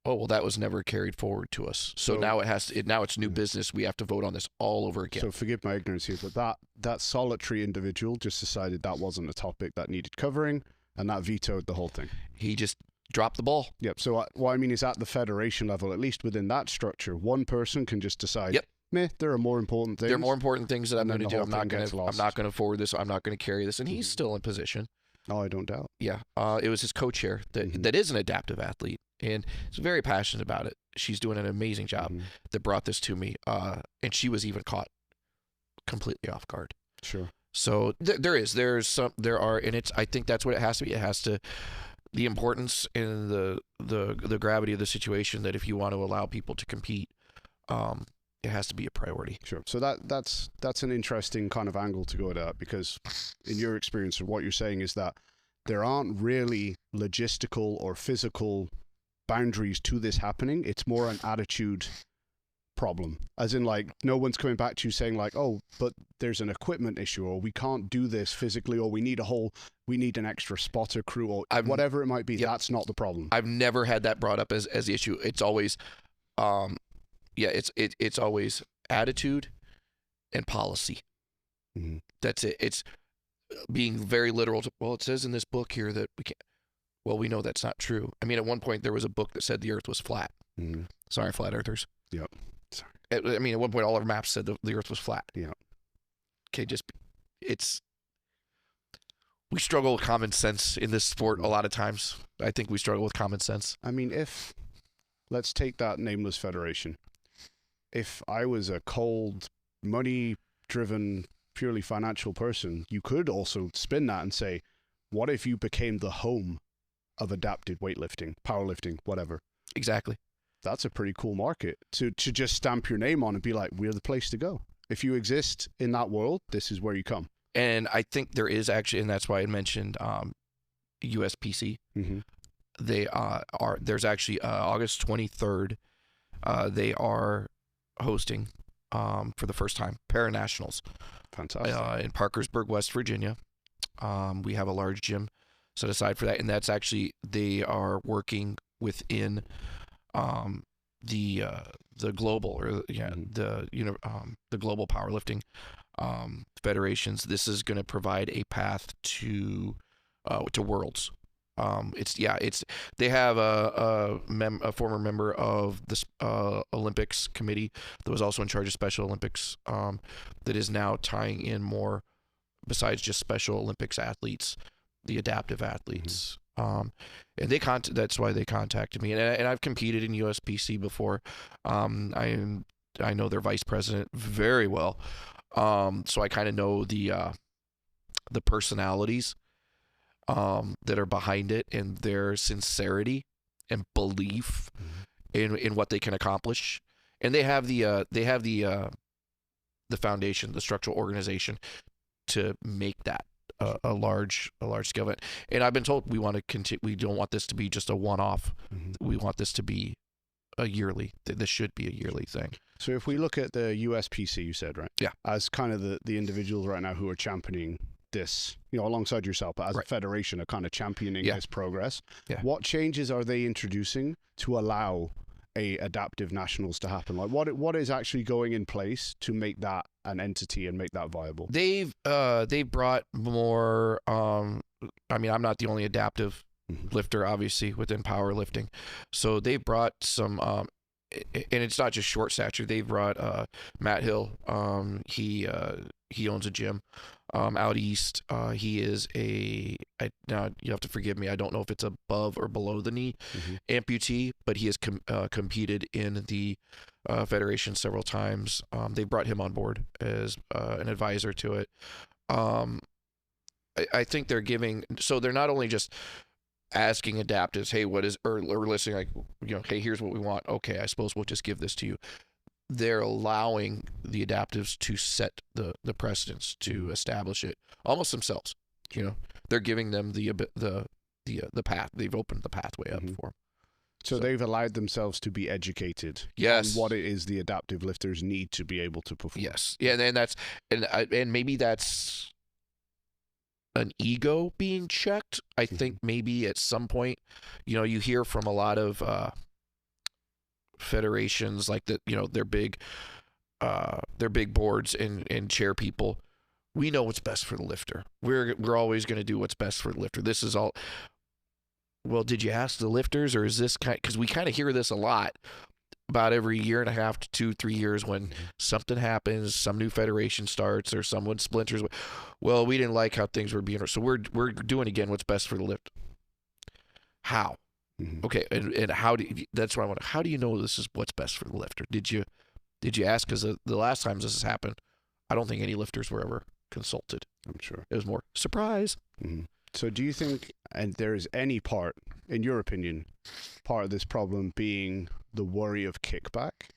[SPEAKER 2] oh, well, that was never carried forward to us. So now now it's new business. We have to vote on this all over again.
[SPEAKER 1] So forgive my ignorance here, but that solitary individual just decided that wasn't a topic that needed covering, and that vetoed the whole thing.
[SPEAKER 2] He just dropped the ball.
[SPEAKER 1] Yep. So what I mean is, at the federation level, at least within that structure, one person can just decide,
[SPEAKER 2] yep,
[SPEAKER 1] meh, there are more important things.
[SPEAKER 2] There are more important things that I'm going to do. I'm not going to forward this. I'm not going to carry this. And he's still in position.
[SPEAKER 1] Oh, I don't doubt.
[SPEAKER 2] Yeah. It was his co-chair that is an adaptive athlete, and is very passionate about it. She's doing an amazing job that brought this to me. And she was even caught completely off guard.
[SPEAKER 1] Sure.
[SPEAKER 2] So I think that's what it has to be. It has to, the importance and the gravity of the situation, that if you want to allow people to compete, it has to be a priority.
[SPEAKER 1] Sure. So that's an interesting kind of angle to go at that, because in your experience, what you're saying is that there aren't really logistical or physical boundaries to this happening. It's more an attitude problem, as in, like, no one's coming back to you saying like, oh, but there's an equipment issue, or we can't do this physically, or we need an extra spotter crew, or whatever it might be. Yep. That's not the problem.
[SPEAKER 2] I've never had that brought up as the issue. It's always it's always attitude and policy. That's it. It's being very literal. Well, it says in this book here that we can't. Well, we know that's not true. I mean, at one point there was a book that said the Earth was flat. Sorry, flat earthers.
[SPEAKER 1] Yep.
[SPEAKER 2] Sorry. I mean, at one point all our maps said the Earth was flat.
[SPEAKER 1] Yeah.
[SPEAKER 2] Okay, we struggle with common sense in this sport a lot of times. I think we struggle with common sense.
[SPEAKER 1] I mean, let's take that nameless federation. If I was a cold, money-driven, purely financial person, you could also spin that and say, what if you became the home of adapted weightlifting, powerlifting, whatever?
[SPEAKER 2] Exactly.
[SPEAKER 1] That's a pretty cool market to just stamp your name on and be like, we're the place to go. If you exist in that world, this is where you come.
[SPEAKER 2] And I think there is actually, and that's why I mentioned USPC. There's actually August 23rd, they are hosting for the first time Paranationals.
[SPEAKER 1] Fantastic.
[SPEAKER 2] In Parkersburg, West Virginia. We have a large gym set aside for that, and that's actually, they are working within the global, or the global powerlifting federations. This is going to provide a path to worlds. They have a former member of the Olympics committee that was also in charge of Special Olympics, that is now tying in more, besides just Special Olympics athletes, the adaptive athletes. And that's why they contacted me. And I've competed in USPC before. I know their vice president very well. So I kind of know the personalities that are behind it, and their sincerity and belief in what they can accomplish. And they have the foundation, the structural organization to make that a large scale event. And I've been told we want to continue. We don't want this to be just a one-off. We want this to be a yearly. This should be a yearly thing.
[SPEAKER 1] So if we look at the USPC, you said, right?
[SPEAKER 2] Yeah.
[SPEAKER 1] As kind of the individuals right now who are championing this, alongside yourself, but as a federation, are kind of championing this progress. Yeah. What changes are they introducing to allow a adaptive nationals to happen? Like, what is actually going in place to make that an entity and make that viable? They've
[SPEAKER 2] brought more. I mean, I'm not the only adaptive lifter, obviously, within powerlifting. So they've brought some, and it's not just short stature. They've brought Matt Hill. He owns a gym out east. He is now you have to forgive me, I don't know if it's above or below the knee amputee, but he has competed in the federation several times. They brought him on board as an advisor to it. I think they're giving, so they're not only just asking adaptives, hey, what is, or listening, like, hey, here's what we want. Okay, I suppose we'll just give this to you. They're allowing the adaptives to set the precedence, to establish it almost themselves. They're giving them the the path. They've opened the pathway up for them.
[SPEAKER 1] So they've allowed themselves to be educated on what it is the adaptive lifters need to be able to perform.
[SPEAKER 2] Yes. Yeah, and maybe that's an ego being checked. I think maybe at some point, you hear from a lot of federations like that, their big boards and chair people. We know what's best for the lifter. We're always going to do what's best for the lifter. This is all. Well, did you ask the lifters, or is this because we kind of hear this a lot about every year and a half to 2-3 years when something happens, some new federation starts, or someone splinters. Well, we didn't like how things were being, so we're doing again what's best for the lift. How? Okay, and how do you, that's what I want. How do you know this is what's best for the lifter? Did you ask? Because the last times this has happened, I don't think any lifters were ever consulted.
[SPEAKER 1] I'm sure
[SPEAKER 2] it was more surprise.
[SPEAKER 1] So do you think, and there is any part, in your opinion, part of this problem being the worry of kickback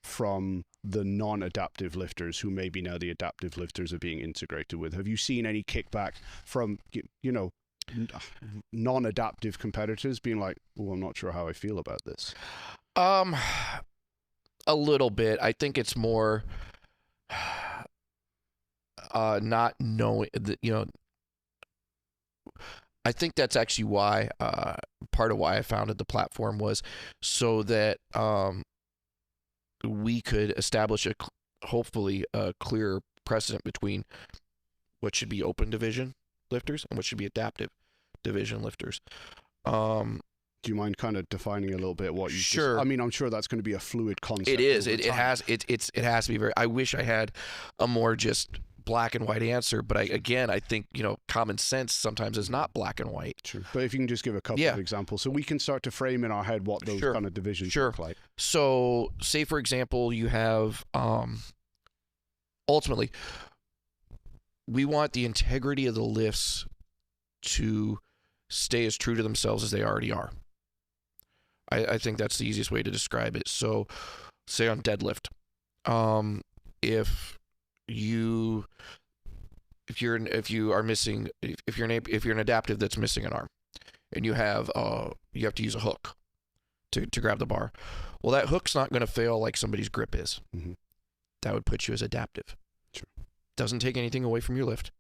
[SPEAKER 1] from the non-adaptive lifters who maybe now the adaptive lifters are being integrated with? Have you seen any kickback from, non-adaptive competitors being like, oh, I'm not sure how I feel about this?
[SPEAKER 2] A little bit. I think it's more not knowing that, I think that's actually why part of why I founded the platform was so that we could establish hopefully a clear precedent between what should be open division lifters and what should be adaptive division lifters. Do
[SPEAKER 1] you mind kind of defining a little bit what you?
[SPEAKER 2] Sure.
[SPEAKER 1] I mean, I'm sure that's going to be a fluid concept.
[SPEAKER 2] It is. It has to be very. I wish I had a more just black and white answer, but I think common sense sometimes is not black and white.
[SPEAKER 1] True. But if you can just give a couple of examples so we can start to frame in our head what those kind of divisions look like.
[SPEAKER 2] So say for example you have ultimately we want the integrity of the lifts to stay as true to themselves as they already are. I think that's the easiest way to describe it. So say on deadlift, if you're an adaptive that's missing an arm and you have to use a hook to grab the bar, well, that hook's not going to fail like somebody's grip is. That would put you as adaptive.
[SPEAKER 1] Sure.
[SPEAKER 2] Doesn't take anything away from your lift.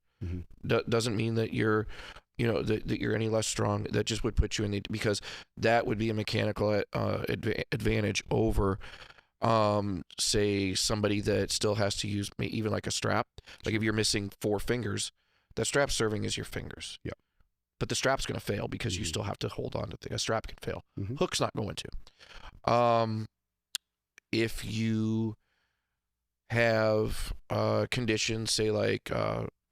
[SPEAKER 2] Doesn't mean that you're that you're any less strong. That just would put you in the, because that would be a mechanical advantage over say somebody that still has to use even like a strap. Like if you're missing 4 fingers, that strap serving as your fingers.
[SPEAKER 1] Yeah.
[SPEAKER 2] But the strap's going to fail because you still have to hold on to things. A strap can fail. Hook's not going to. If you have conditions, say like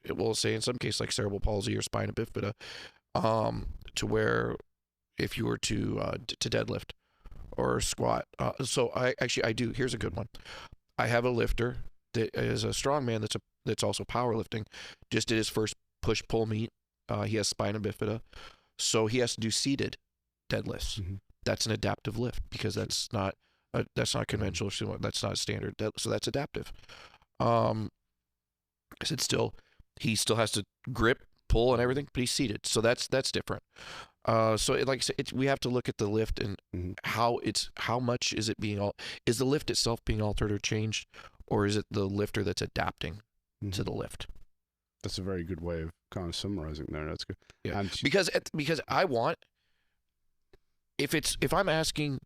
[SPEAKER 2] it will say in some cases like cerebral palsy or spina bifida, to where if you were to deadlift or squat. So I do. Here's a good one. I have a lifter that is a strongman that's also powerlifting. Just did his first push-pull meet. He has spina bifida, so he has to do seated deadlifts. That's an adaptive lift because that's not conventional. That's not standard. So that's adaptive. He still has to grip, pull, and everything, but he's seated. So that's different. So like I said, we have to look at the lift and how much is it is the lift itself being altered or changed, or is it the lifter that's adapting to the lift?
[SPEAKER 1] That's a very good way of kind of summarizing there. That's good.
[SPEAKER 2] Yeah. And because I want, if I'm asking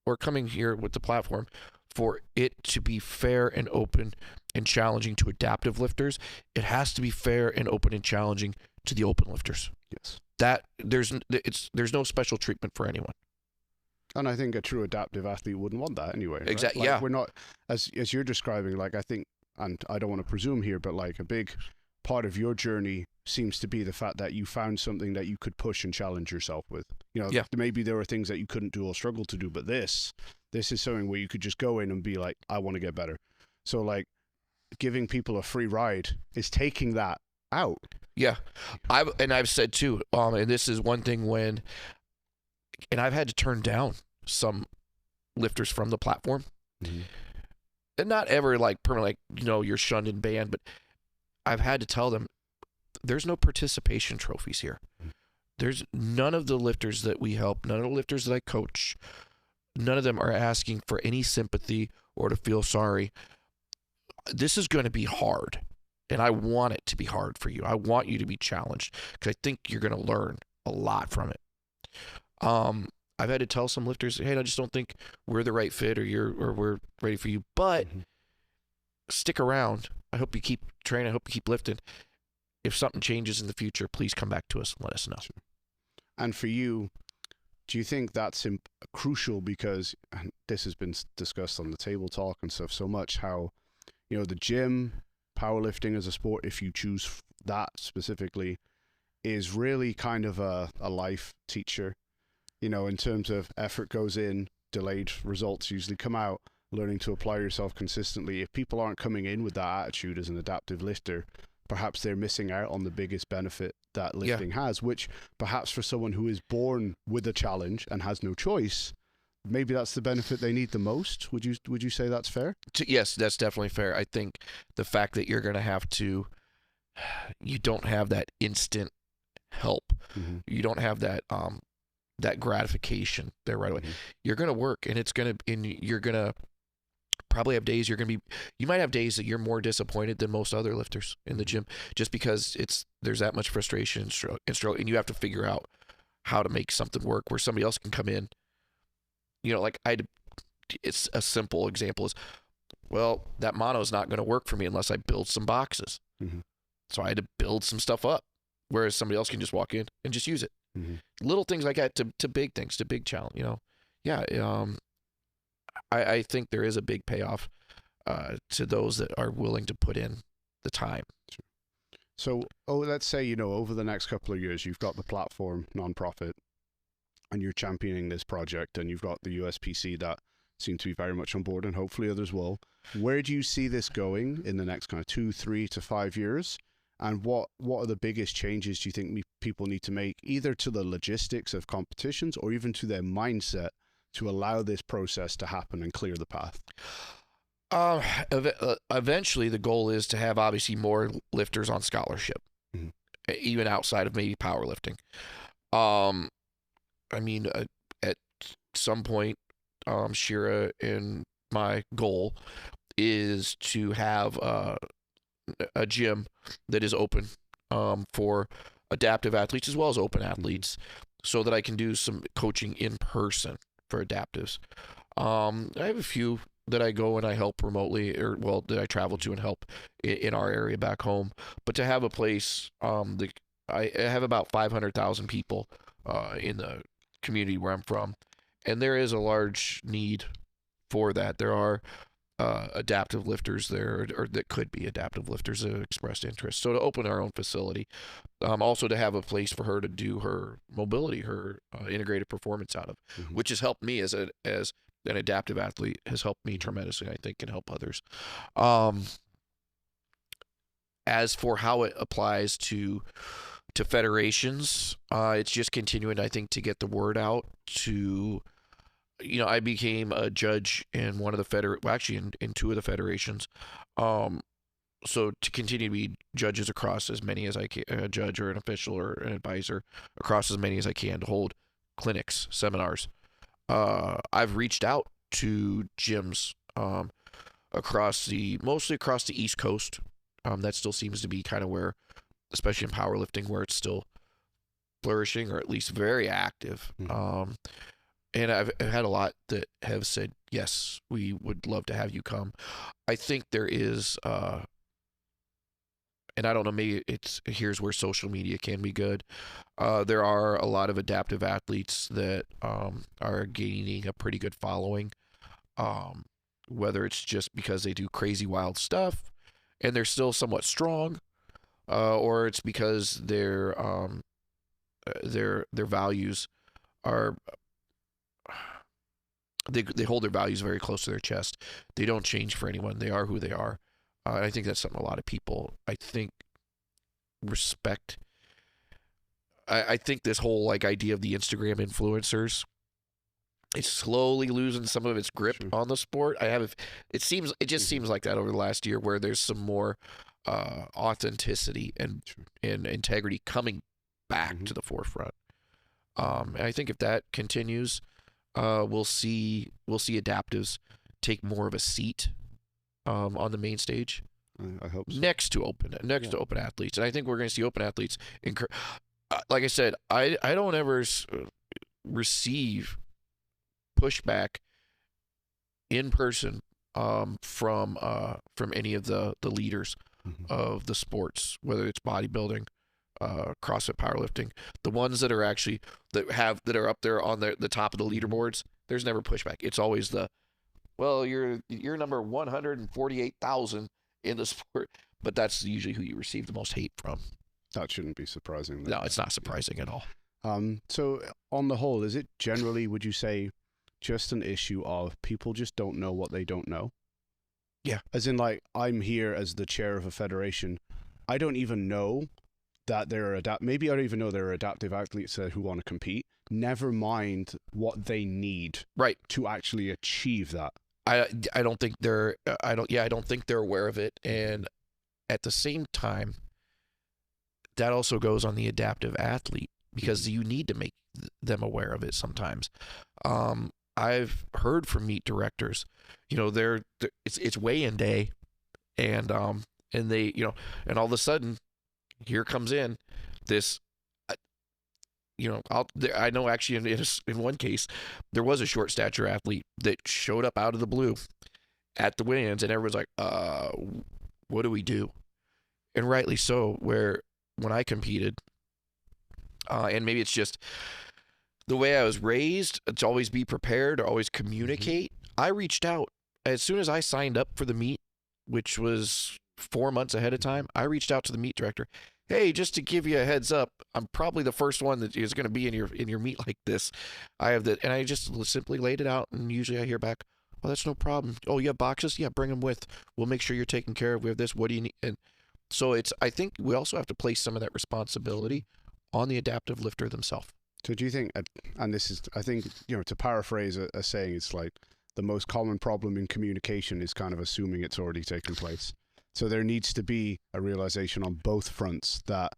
[SPEAKER 2] or coming here with the platform for it to be fair and open and challenging to adaptive lifters, it has to be fair and open and challenging to the open lifters.
[SPEAKER 1] Yes.
[SPEAKER 2] That there's no special treatment for anyone.
[SPEAKER 1] And I think a true adaptive athlete wouldn't want that anyway. Right?
[SPEAKER 2] Exactly.
[SPEAKER 1] Like,
[SPEAKER 2] yeah.
[SPEAKER 1] We're not, as you're describing, like I think, and I don't want to presume here, but like a big part of your journey seems to be the fact that you found something that you could push and challenge yourself with. Maybe there were things that you couldn't do or struggle to do, but this is something where you could just go in and be like, I want to get better. So like giving people a free ride is taking that out.
[SPEAKER 2] Yeah. I've said too, and this is one thing and I've had to turn down some lifters from the platform. And not ever like permanently, you're shunned and banned, but I've had to tell them there's no participation trophies here. There's none of the lifters that we help, none of the lifters that I coach, none of them are asking for any sympathy or to feel sorry. This is going to be hard, and I want it to be hard for you. I want you to be challenged because I think you're going to learn a lot from it. I've had to tell some lifters, hey, I just don't think we're the right fit or we're ready for you, but stick around. I hope you keep training. I hope you keep lifting. If something changes in the future, please come back to us and let us know.
[SPEAKER 1] And for you, do you think that's crucial because this has been discussed on the table talk and stuff so much, how, you know, the gym, powerlifting as a sport, if you choose that specifically, is really kind of a life teacher, you know, in terms of effort goes in, delayed results usually come out, learning to apply yourself consistently. If people aren't coming in with that attitude as an adaptive lifter, perhaps they're missing out on the biggest benefit that lifting has, which perhaps for someone who is born with a challenge and has no choice, maybe that's the benefit they need the most. Would you say that's fair?
[SPEAKER 2] Yes, that's definitely fair. I think the fact that you're going to have to, you don't have that instant help. You don't have that that gratification there right away. You're going to work, and you're going to probably have days you might have days that you're more disappointed than most other lifters in the gym, just because there's that much frustration and struggle, and you have to figure out how to make something work where somebody else can come in. You know, like it's a simple example is, well, that mono is not going to work for me unless I build some boxes. So I had to build some stuff up, whereas somebody else can just walk in and just use it. Little things like that to big things, to big challenge, you know. I think there is a big payoff to those that are willing to put in the time.
[SPEAKER 1] So, let's say, you know, over the next couple of years, you've got the platform nonprofit and you're championing this project, and you've got the USPC that seem to be very much on board, and hopefully others will. Where do you see this going in the next kind of 2, 3 to 5 years? And what are the biggest changes do you think people need to make, either to the logistics of competitions or even to their mindset, to allow this process to happen and clear the path?
[SPEAKER 2] Eventually, the goal is to have obviously more lifters on scholarship, even outside of maybe powerlifting. I mean, at some point, Shira and my goal is to have a gym that is open for adaptive athletes as well as open athletes, so that I can do some coaching in person for adaptives. I have a few that I go and I help remotely, that I travel to and help in our area back home. But to have a place, I have about 500,000 people in the community where I'm from, and there is a large need for that. There are adaptive lifters there, or that could be adaptive lifters that have expressed interest. So to open our own facility, also to have a place for her to do her mobility, her integrated performance out of, which has helped me as an adaptive athlete, has helped me tremendously. I think can help others. As for how it applies to federations, it's just continuing, I think, to get the word out to. You know, I became a judge in one of the in 2 of the federations. So to continue to be judges across as many as I can, a judge or an official or an advisor across as many as I can, to hold clinics, seminars. I've reached out to gyms mostly across the East Coast. That still seems to be kind of where, especially in powerlifting, where it's still flourishing or at least very active. And I've had a lot that have said, yes, we would love to have you come. I think there is, and I don't know, maybe here's where social media can be good. There are a lot of adaptive athletes that are gaining a pretty good following, whether it's just because they do crazy wild stuff and they're still somewhat strong, or it's because their values are. They hold their values very close to their chest. They don't change for anyone. They are who they are. And I think that's something a lot of people, I think, respect. I think this whole idea of the Instagram influencers, it's slowly losing some of its grip on the sport. It just seems like that over the last year, where there's some more authenticity and integrity coming back to the forefront. And I think if that continues, we'll see adaptives take more of a seat on the main stage.
[SPEAKER 1] I hope so.
[SPEAKER 2] Next to open athletes, and I think we're going to see open athletes. Like I said, I don't ever receive pushback in person from any of the leaders of the sports, whether it's bodybuilding, CrossFit, powerlifting, the ones that are actually that are up there on the top of the leaderboards. There's never pushback. It's always you're number 148,000 in the sport, but that's usually who you receive the most hate from.
[SPEAKER 1] That shouldn't be surprising.
[SPEAKER 2] No, it's not surprising at all.
[SPEAKER 1] So on the whole, is it generally, would you say, just an issue of people just don't know what they don't know?
[SPEAKER 2] Yeah.
[SPEAKER 1] As in, like, I'm here as the chair of a federation. I don't even know that maybe I don't even know there are adaptive athletes who want to compete. Never mind what they need to actually achieve that.
[SPEAKER 2] I don't think they're aware of it, and at the same time, that also goes on the adaptive athlete, because you need to make them aware of it sometimes. I've heard from meet directors, it's weigh-in day, and they, and all of a sudden, here comes in this. I know actually in one case, there was a short stature athlete that showed up out of the blue at the weigh-ins, and everyone's like, what do we do? And rightly so, where when I competed, and maybe it's just the way I was raised, to always be prepared, or always communicate. I reached out as soon as I signed up for the meet, which was 4 months ahead of time. I reached out to the meet director. Hey, just to give you a heads up, I'm probably the first one that is going to be in your meet like this. I have and I just simply laid it out, and usually I hear back, oh, that's no problem. Oh, you have boxes? Yeah, bring them with. We'll make sure you're taken care of. We have this. What do you need? And so I think we also have to place some of that responsibility on the adaptive lifter themselves.
[SPEAKER 1] So do you think, and this is, I think, to paraphrase a saying, it's like the most common problem in communication is kind of assuming it's already taken place. So there needs to be a realization on both fronts that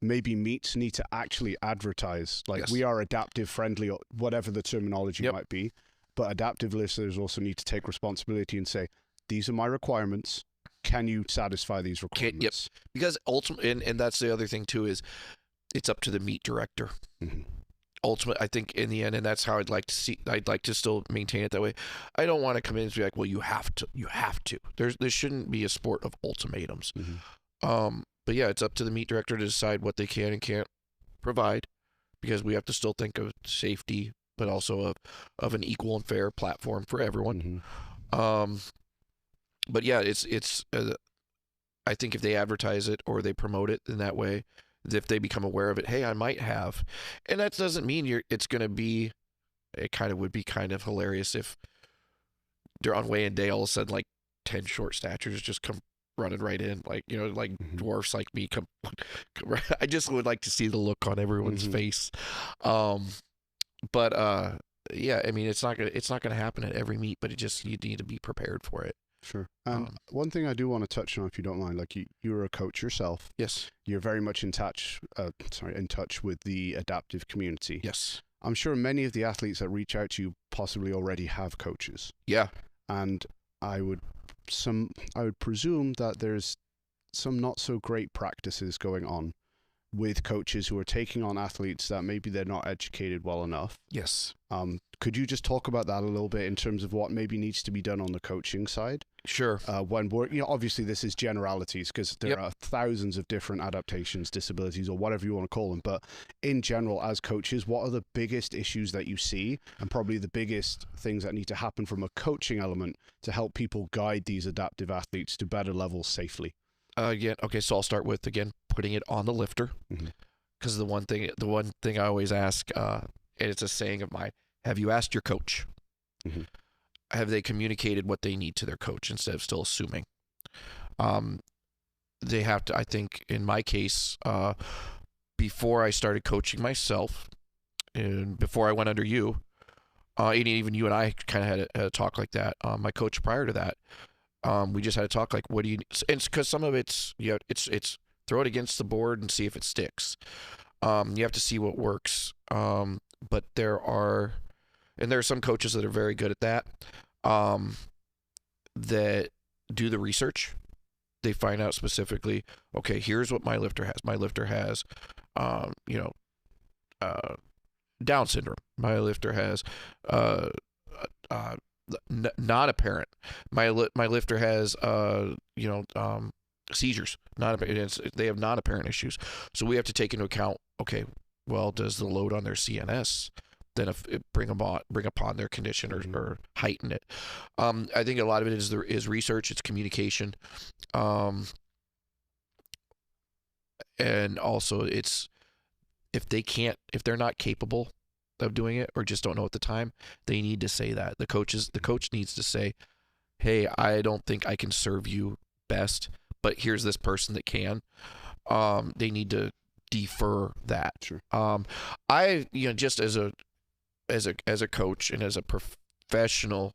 [SPEAKER 1] maybe meets need to actually advertise, like,
[SPEAKER 2] yes,
[SPEAKER 1] we are adaptive friendly, or whatever the terminology might be, but adaptive listeners also need to take responsibility and say, these are my requirements. Can you satisfy these requirements?
[SPEAKER 2] Yep. Because ultimately, and that's the other thing too, is it's up to the meet director. Ultimately, I think in the end, and that's how I'd like to still maintain it that way. I don't want to come in and be like, well, you have to. There shouldn't be a sport of ultimatums. But yeah, it's up to the meet director to decide what they can and can't provide, because we have to still think of safety, but also of an equal and fair platform for everyone. But yeah, it's I think if they advertise it or they promote it in that way, if they become aware of it, hey, I might have, and that doesn't mean it's going to be. It kind of would be kind of hilarious if they're on weigh-in day, all of a sudden like 10 short statures just come running right in, like dwarfs like me come. I just would like to see the look on everyone's face. But yeah, I mean, it's not gonna happen at every meet, but you need to be prepared for it.
[SPEAKER 1] Sure. One thing I do want to touch on, if you don't mind, like you're a coach yourself.
[SPEAKER 2] Yes.
[SPEAKER 1] You're very much in touch with the adaptive community.
[SPEAKER 2] Yes.
[SPEAKER 1] I'm sure many of the athletes that reach out to you possibly already have coaches.
[SPEAKER 2] Yeah.
[SPEAKER 1] And I would presume that there's some not so great practices going on with coaches who are taking on athletes that maybe they're not educated well enough.
[SPEAKER 2] Yes.
[SPEAKER 1] Could you just talk about that a little bit in terms of what maybe needs to be done on the coaching side?
[SPEAKER 2] Sure.
[SPEAKER 1] When we're, obviously this is generalities, because there are thousands of different adaptations, disabilities, or whatever you want to call them. But in general, as coaches, what are the biggest issues that you see, and probably the biggest things that need to happen from a coaching element to help people guide these adaptive athletes to better levels safely?
[SPEAKER 2] Okay, so I'll start with, again, putting it on the lifter, because the one thing I always ask, and it's a saying of mine: have you asked your coach? Have they communicated what they need to their coach instead of still assuming? They have to. I think in my case, before I started coaching myself, and before I went under you, and even you and I kind of had a talk like that. My coach prior to that. We just had to talk like, what do you, and because some of it's, it's throw it against the board and see if it sticks. You have to see what works. But there are some coaches that are very good at that. That do the research. They find out specifically, okay, here's what my lifter has. My lifter has, Down syndrome. My lifter has, not apparent. My lifter has, seizures. They have non-apparent issues. So we have to take into account, okay, well, does the load on their CNS then bring upon their condition or heighten it? I think a lot of it is research. It's communication, and also it's if they're not capable of doing it or just don't know at the time, they need to say that. The coach needs to say, hey, I don't think I can serve you best, but here's this person that can. They need to defer that.
[SPEAKER 1] Sure.
[SPEAKER 2] I just as a coach and as a professional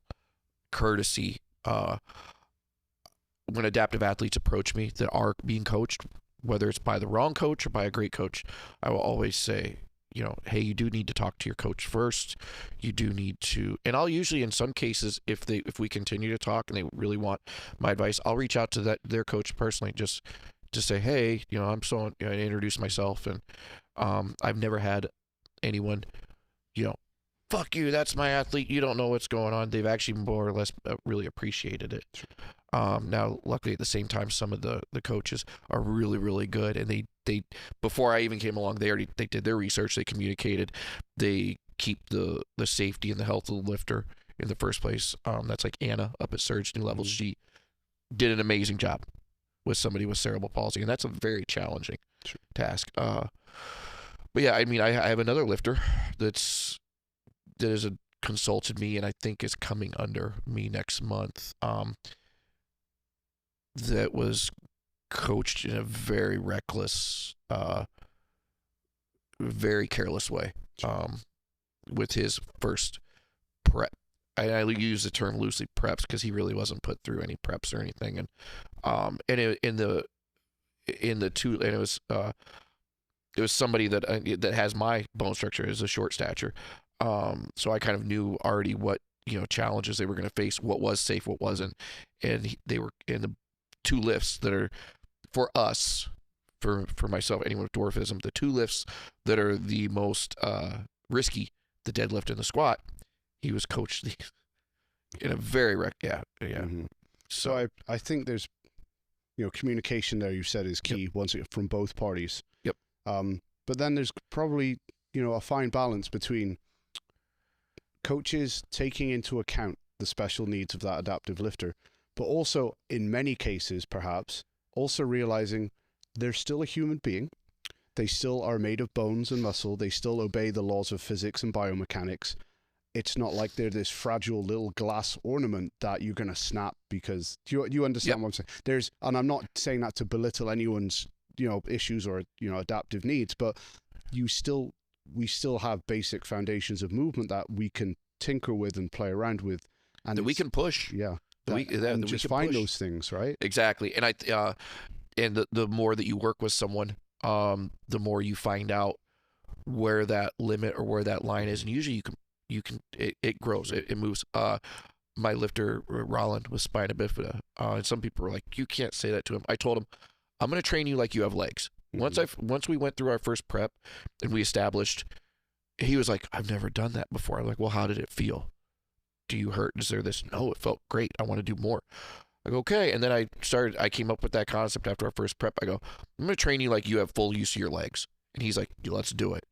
[SPEAKER 2] courtesy, when adaptive athletes approach me that are being coached, whether it's by the wrong coach or by a great coach, I will always say, hey, you do need to talk to your coach first. You do need to, and I'll usually, in some cases, if we continue to talk and they really want my advice, I'll reach out to their coach personally, just to say, hey, I'm so, I introduce myself, and I've never had anyone, fuck you, that's my athlete, you don't know what's going on. They've actually more or less really appreciated it. Now, luckily, at the same time, some of the coaches are really, really good, and they before I even came along, they did their research, they communicated, they keep the safety and the health of the lifter in the first place. That's like Anna up at Surge New Levels. She did an amazing job with somebody with cerebral palsy, and that's a very challenging task. But yeah, I mean, I have another lifter that has consulted me, and I think is coming under me next month. That was coached in a very reckless, very careless way, with his first prep. I use the term loosely, preps, because he really wasn't put through any preps or anything, and in the two, and it was somebody that has my bone structure, as a short stature, so I kind of knew already what challenges they were going to face, what was safe, what wasn't, and they were in the two lifts that are for us, for myself, anyone with dwarfism, the two lifts that are the most risky, the deadlift and the squat. He was coached in a very
[SPEAKER 1] Mm-hmm. So I think there's communication there, you said, is key. Once from both parties.
[SPEAKER 2] Yep.
[SPEAKER 1] But then there's probably a fine balance between coaches taking into account the special needs of that adaptive lifter, but also in many cases perhaps also realizing they're still a human being. They still are made of bones and muscle. They still obey the laws of physics and biomechanics. It's not like they're this fragile little glass ornament that you're going to snap because you understand what I'm saying. And I'm not saying that to belittle anyone's issues or adaptive needs, but we still have basic foundations of movement that we can tinker with and play around with, and that
[SPEAKER 2] we can push.
[SPEAKER 1] Yeah.
[SPEAKER 2] And
[SPEAKER 1] just find those things, right?
[SPEAKER 2] Exactly. And and the more that you work with someone, the more you find out where that limit or where that line is, and usually it grows, it moves. My lifter Roland with spina bifida, and some people were like, you can't say that to him. I told him, I'm going to train you like you have legs. Once we went through our first prep and we established, he was like, I've never done that before. I'm like, well, how did it feel? Do you hurt? Is there this? No, it felt great. I want to do more. I go, okay. And then I came up with that concept after our first prep. I go, I'm going to train you like you have full use of your legs. And he's like, let's do it.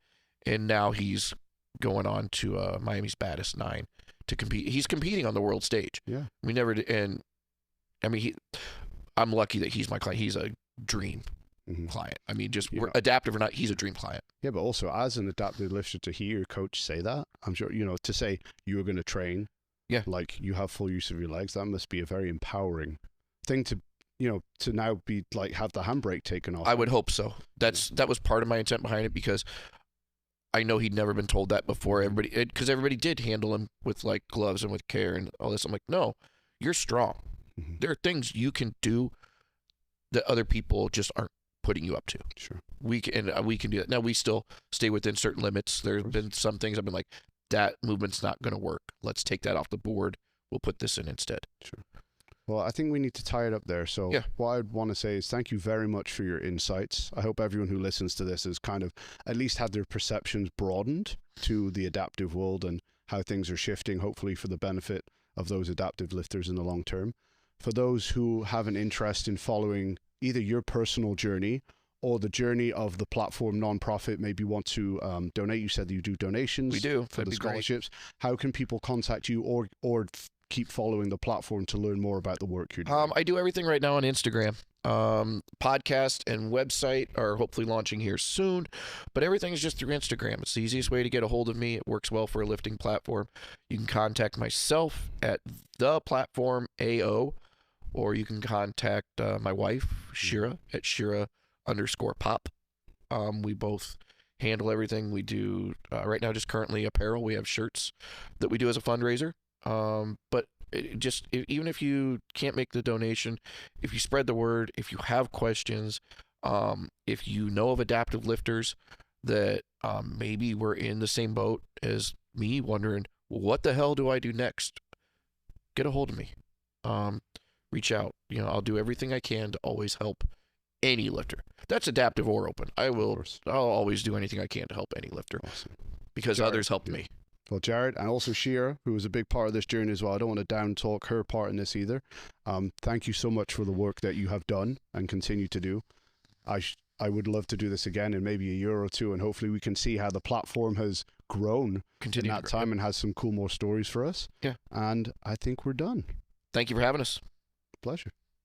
[SPEAKER 2] And now he's going on to Miami's Baddest 9 to compete. He's competing on the world stage.
[SPEAKER 1] Yeah.
[SPEAKER 2] We never did. And I mean, I'm lucky that he's my client. He's a dream client. I mean, just adaptive or not, he's a dream client.
[SPEAKER 1] Yeah, but also as an adaptive lifter, to hear your coach say that, I'm sure, to say you're going to train, like you have full use of your legs, that must be a very empowering thing to now be like, have the handbrake taken off.
[SPEAKER 2] I would hope so. That was part of my intent behind it, because I know he'd never been told that before. Because everybody did handle him with like gloves and with care and all this. I'm like, no, you're strong. There are things you can do that other people just aren't putting you up to.
[SPEAKER 1] Sure.
[SPEAKER 2] We can do that. Now, we still stay within certain limits. There have been some things I've been like, that movement's not going to work. Let's take that off the board. We'll put this in instead.
[SPEAKER 1] Sure. Well, I think we need to tie it up there. So what I'd want to say is thank you very much for your insights. I hope everyone who listens to this has kind of at least had their perceptions broadened to the adaptive world and how things are shifting, hopefully for the benefit of those adaptive lifters in the long term. For those who have an interest in following either your personal journey or the journey of the platform nonprofit, maybe want to donate. You said that you do donations.
[SPEAKER 2] We do.
[SPEAKER 1] For the scholarships. How can people contact you or keep following the platform to learn more about the work you're doing?
[SPEAKER 2] I do everything right now on Instagram. Podcast and website are hopefully launching here soon, but everything is just through Instagram. It's the easiest way to get a hold of me. It works well for a lifting platform. You can contact myself at the platform AO, or you can contact my wife, Shira, at Shira_pop. We both handle everything. We do right now just currently apparel. We have shirts that we do as a fundraiser. But even if you can't make the donation, if you spread the word, if you have questions, if you know of adaptive lifters that maybe were in the same boat as me, wondering what the hell do I do next, get a hold of me. Reach out. I'll do everything I can to always help any lifter. That's adaptive or open. I'll always do anything I can to help any lifter.
[SPEAKER 1] Awesome.
[SPEAKER 2] Because
[SPEAKER 1] Jared,
[SPEAKER 2] others helped me.
[SPEAKER 1] Well, Jared, and also Shira, who was a big part of this journey as well. I don't want to down talk her part in this either. Thank you so much for the work that you have done and continue to do. I would love to do this again in maybe a year or two, and hopefully we can see how the platform has grown in that time and has some cool more stories for us.
[SPEAKER 2] Yeah.
[SPEAKER 1] And I think we're done.
[SPEAKER 2] Thank you for having us.
[SPEAKER 1] Pleasure.